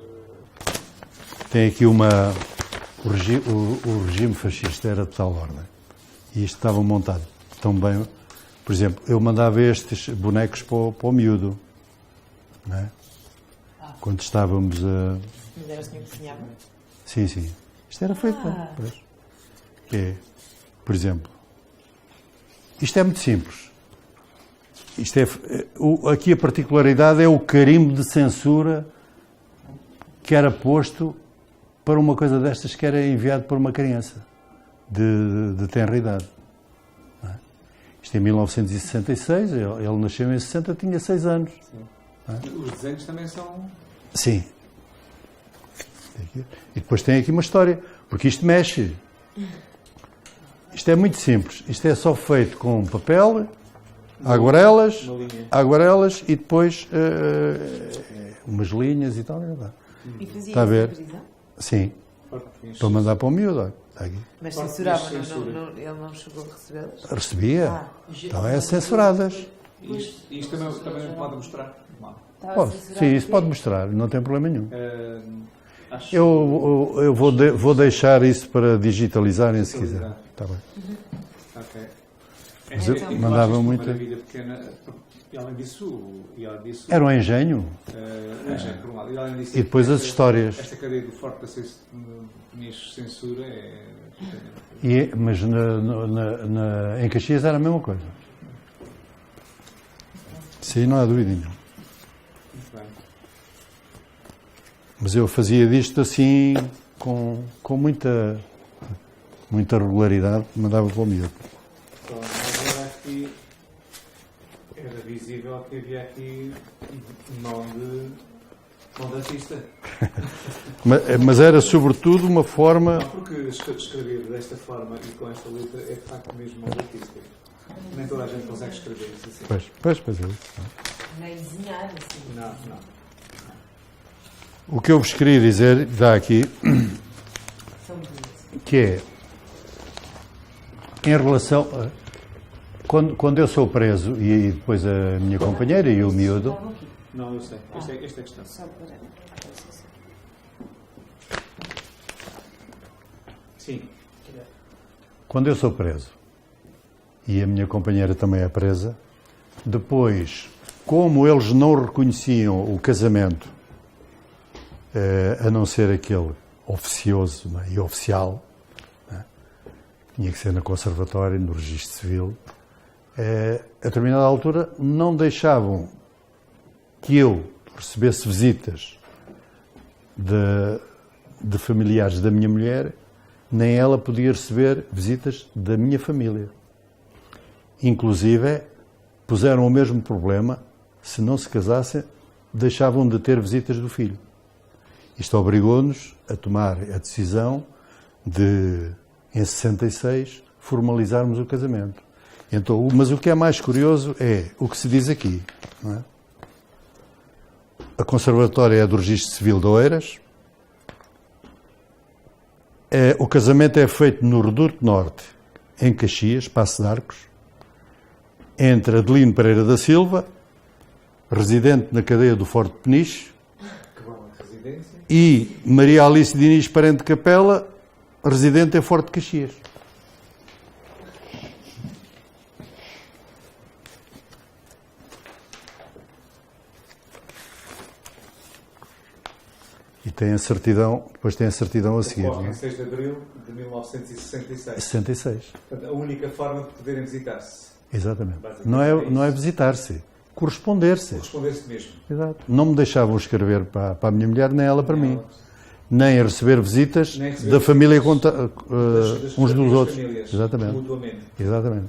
Tem aqui o regime fascista era de tal ordem. E isto estava montado tão bem. Por exemplo, eu mandava estes bonecos para o miúdo. Não é? Quando estávamos a... Mas era o senhor que desenhava? Sim. Isto era feito. Por exemplo, isto é muito simples. Aqui a particularidade é o carimbo de censura que era posto para uma coisa destas que era enviado por uma criança de tenra idade. Isto é 1966, ele nasceu em 60, tinha 6 anos. Os desenhos também são... Sim. E depois tem aqui uma história, porque isto mexe. Isto é muito simples. Isto é só feito com papel, aguarelas e depois umas linhas e tal. E fazia Está a ver? prisão? Sim. Para mandar para o miúdo. Está aqui. Mas censurava, ele não chegou a recebê-las? Recebia. Então é censuradas. Isto também pode mostrar? Sim, isso pode mostrar, não tem problema nenhum. Eu vou deixar isso para digitalizarem se quiser. Está bem. Ok. Mas eu mandava muito. Uma maravilha pequena. E além disso... Era um engenho. Por um lado. E além disso, e depois as histórias. Esta cadeia do Forte da Peniche censura é... Mas em Caxias era a mesma coisa. Sim, não há dúvida nenhuma. Muito bem. Mas eu fazia disto assim, com muita regularidade, mandava para o miúdo. Então, agora aqui era visível que havia aqui mão de artista. Mas era sobretudo uma forma... Não, porque escrever desta forma e com esta letra é de facto mesmo mão de artista. Nem toda a gente consegue escrever isso assim. Pois é isso. Nem desenhar assim. Não. O que eu vos queria dizer, dá aqui, São bonitos. que é, em relação, quando eu sou preso, e depois a minha companheira e o miúdo, Estavam aqui. Não, eu sei. Esta é a questão. Só para... Sim. quando eu sou preso, e a minha companheira também é presa, depois, como eles não reconheciam o casamento, a não ser aquele oficioso, não é, e oficial, não é, tinha que ser na conservatória, no registro civil, a determinada altura não deixavam que eu recebesse visitas de familiares da minha mulher, nem ela podia receber visitas da minha família. Inclusive, puseram o mesmo problema, se não se casassem, deixavam de ter visitas do filho. Isto obrigou-nos a tomar a decisão de, em 66, formalizarmos o casamento. Então, mas o que é mais curioso é o que se diz aqui. Não é? A conservatória é do Registro Civil de Oeiras. O casamento é feito no Reduto Norte, em Caxias, Paço de Arcos, entre Adelino Pereira da Silva, residente na cadeia do Forte de Peniche, e Maria Alice Diniz Parente de Capela, residente em Forte de Caxias. E tem a certidão, depois tem a certidão a seguir. Ocorre em 6 de abril de 1966. 66. Portanto, a única forma de poderem visitar-se. Exatamente. Basicamente Não é visitar-se, corresponder-se. Corresponder-se mesmo. Exato. Não me deixavam escrever para a minha mulher, nem ela para mim. Nem a receber visitas Nem receber da família das uns dos outros. famílias, Exatamente. mutuamente. Exatamente.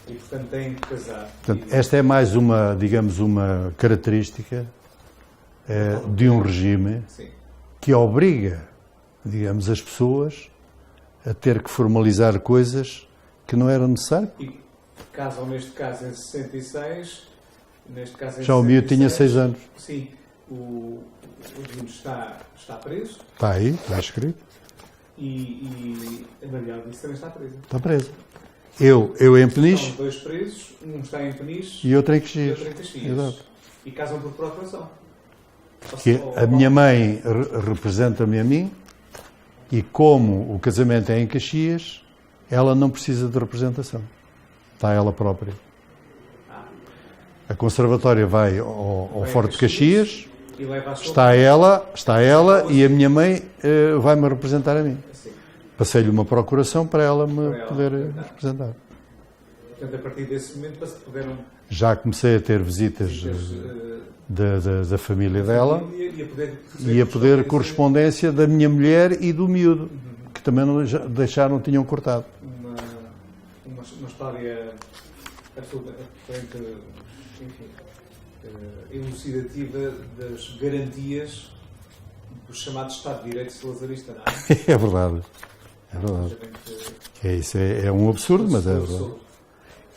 E, portanto, têm que casar. Portanto, esta é mais uma, digamos, uma característica de um regime Sim. que obriga, digamos, as pessoas a ter que formalizar coisas que não eram necessárias. E casam, neste caso, em 66. Neste caso, em Já o miúdo tinha 6 anos. Sim. O Dino está preso. Está aí, está escrito. E a Maria Alice também está presa. Está preso. Eu em Peniche São 2 presos. Um está em Peniche e outro em e Caxias. outro em Caxias. Exato. E casam por procuração. Que a minha mãe representa-me a mim e como o casamento é em Caxias, ela não precisa de representação. Está ela própria. A conservatória vai ao Forte de Caxias, E leva a sua está ela e a minha mãe vai-me representar a mim. Assim. Passei-lhe uma procuração para ela me Para ela poder representar. representar. Portanto, a partir desse momento, para se poderem Já comecei a ter visitas da família dela e a poder correspondência da minha mulher e do miúdo, que também não deixaram, tinham cortado. Uma história absolutamente, enfim, elucidativa das garantias do chamado Estado de Direito salazarista, não é? É verdade. É verdade. É isso, é um absurdo, mas é verdade.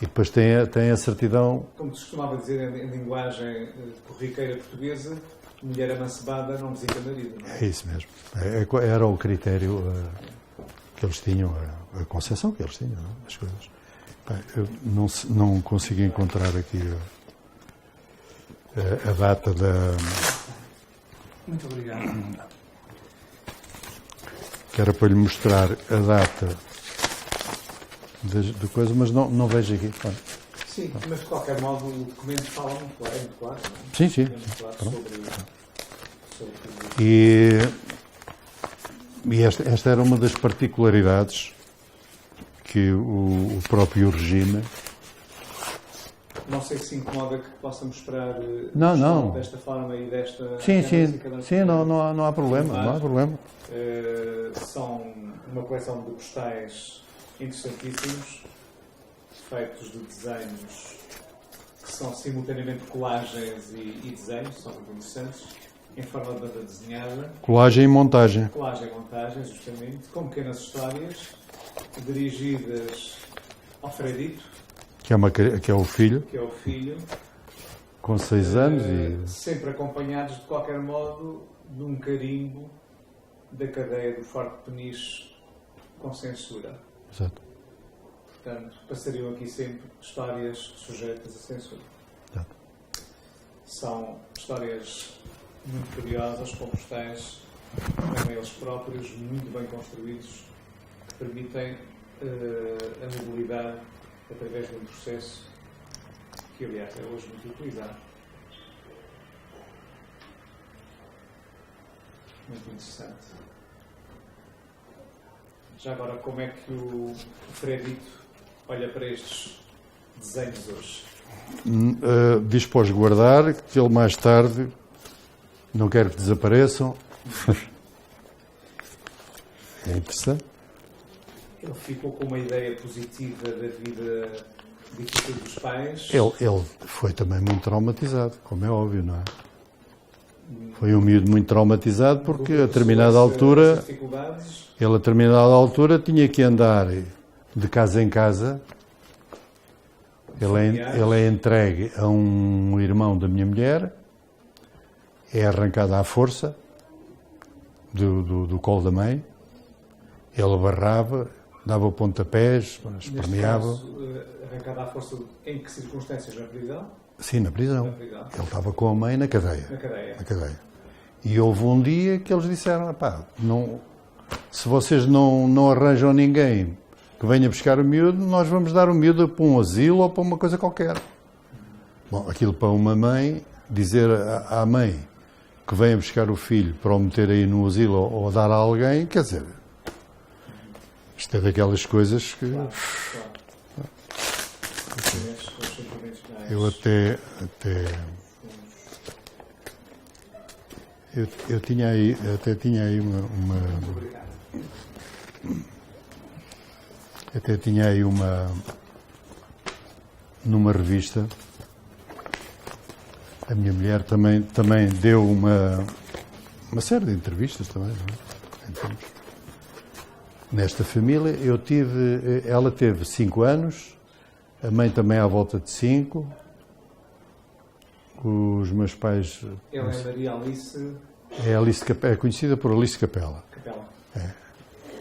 E depois tem a certidão. Como se costumava dizer em linguagem corriqueira portuguesa, mulher amancebada não visita marido, não é? É isso mesmo. Era o critério que eles tinham, a concepção que eles tinham, não é? As coisas. Bem, eu não consigo encontrar aqui a data da. Muito obrigado. Que era para lhe mostrar a data de coisa, mas não vejo aqui. Pronto. Sim, mas de qualquer modo o documento fala muito claro, é muito claro, não é? Sim, sim. É muito claro sobre E esta era uma das particularidades que o próprio regime. Não sei se incomoda que possamos esperar Não. desta forma e desta... Sim, não há problema, não há problema. São uma coleção de postais interessantíssimos, feitos de desenhos que são simultaneamente colagens e desenhos, são muito interessantes, em forma de banda desenhada. Colagem e montagem. Colagem e montagem, justamente, com pequenas histórias dirigidas ao Fredito, Que é o filho, que é o filho, com 6 anos e... sempre acompanhados, de qualquer modo, de um carimbo da cadeia do Forte Peniche com censura. Exato. Portanto, passariam aqui sempre histórias sujeitas a censura. Exato. São histórias muito curiosas, com postais, também eles próprios, muito bem construídos, que permitem a mobilidade através de um processo que, aliás, é hoje muito utilizado. Muito interessante. Já agora, como é que o Fredito olha para estes desenhos hoje? Diz para os guardar, que ele mais tarde não quer que desapareçam. É interessante. Ele ficou com uma ideia positiva da vida difícil dos pais. Ele foi também muito traumatizado, como é óbvio, não é? Foi um miúdo muito traumatizado porque a determinada altura, ele a determinada altura tinha que andar de casa em casa. Ele é entregue a um irmão da minha mulher, é arrancado à força do colo da mãe, ele barrava, dava pontapés, esperneava. Arrancado à força em que circunstâncias? Na prisão? Sim, na prisão. Ele estava com a mãe na cadeia. Na cadeia. E houve um dia que eles disseram, se vocês não arranjam ninguém que venha buscar o miúdo, nós vamos dar o miúdo para um asilo ou para uma coisa qualquer. Bom, aquilo para uma mãe, dizer à mãe que venha buscar o filho para o meter aí no asilo ou dar a alguém, quer dizer, isto é daquelas coisas que... Claro. Eu até eu tinha aí numa revista, a minha mulher também deu uma série de entrevistas também, não é? Então, nesta família ela teve 5 anos, a mãe também à volta de 5, os meus pais... Ela é Maria Alice... É conhecida por Alice Capela.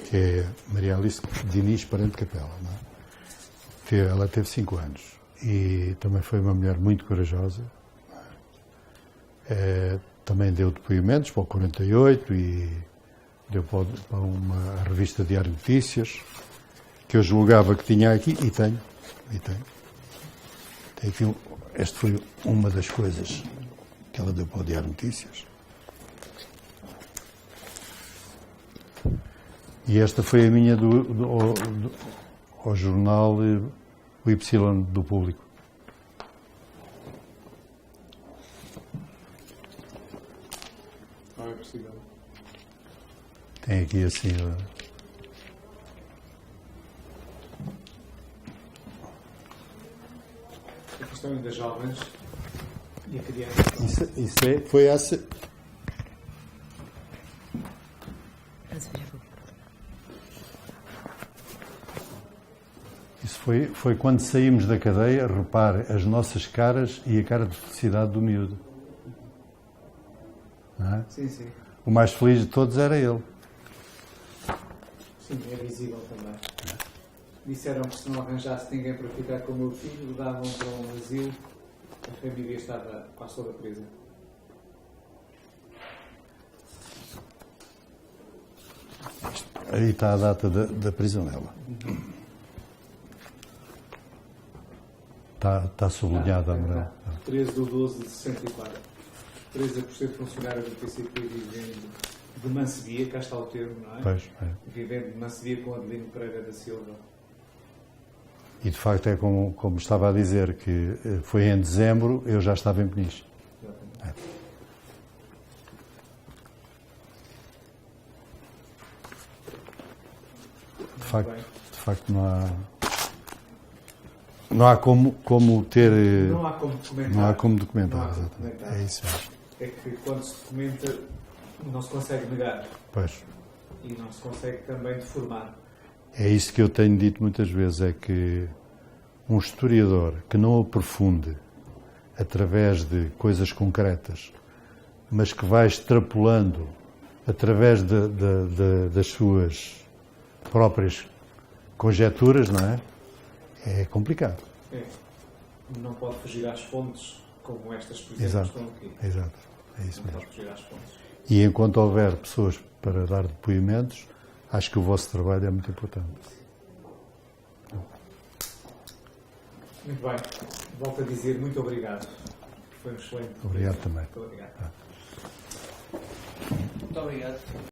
Que é Maria Alice Diniz Parente Capela. Não é? Ela teve 5 anos e também foi uma mulher muito corajosa. Também deu depoimentos para o 48 e deu para uma revista Diário de Notícias que eu julgava que tinha aqui e tenho. Tem aqui esta foi uma das coisas que ela deu para o Diário de Notícias. E esta foi a minha ao jornal o Y do Público. Não é possível. Tem aqui assim... A questão ainda jovens e a criança. Isso foi essa... Isso foi quando saímos da cadeia, repare, as nossas caras e a cara de felicidade do miúdo. Não é? Sim, sim. O mais feliz de todos era ele. Sim, é visível também. Disseram que se não arranjasse ninguém para ficar com o meu filho, davam para um asilo, a família estava quase toda presa. Aí está a data da prisão dela. Está sublinhada, André. 13/12/64. 13% de funcionários do PCP vivendo de mancebia, cá está o termo, não é? Pois, Vivendo de mancebia com Adelino Pereira da Silva. E de facto é como estava a dizer, que foi em dezembro, eu já estava em Peniche. De facto não há como ter... Não há como documentar. Não há como documentar, exatamente. É isso mesmo. É que quando se documenta não se consegue negar. Pois. E não se consegue também deformar. É isso que eu tenho dito muitas vezes, é que um historiador que não aprofunde através de coisas concretas, mas que vai extrapolando através das suas próprias conjecturas, não é? É complicado. É. Não pode fugir às fontes como estas, por exemplo, Exato. estão aqui. Exato. É isso Não mesmo. pode fugir às fontes. E enquanto houver pessoas para dar depoimentos, acho que o vosso trabalho é muito importante. Muito bem. Volto a dizer muito obrigado. Foi um excelente. Obrigado também. Muito obrigado. Muito obrigado.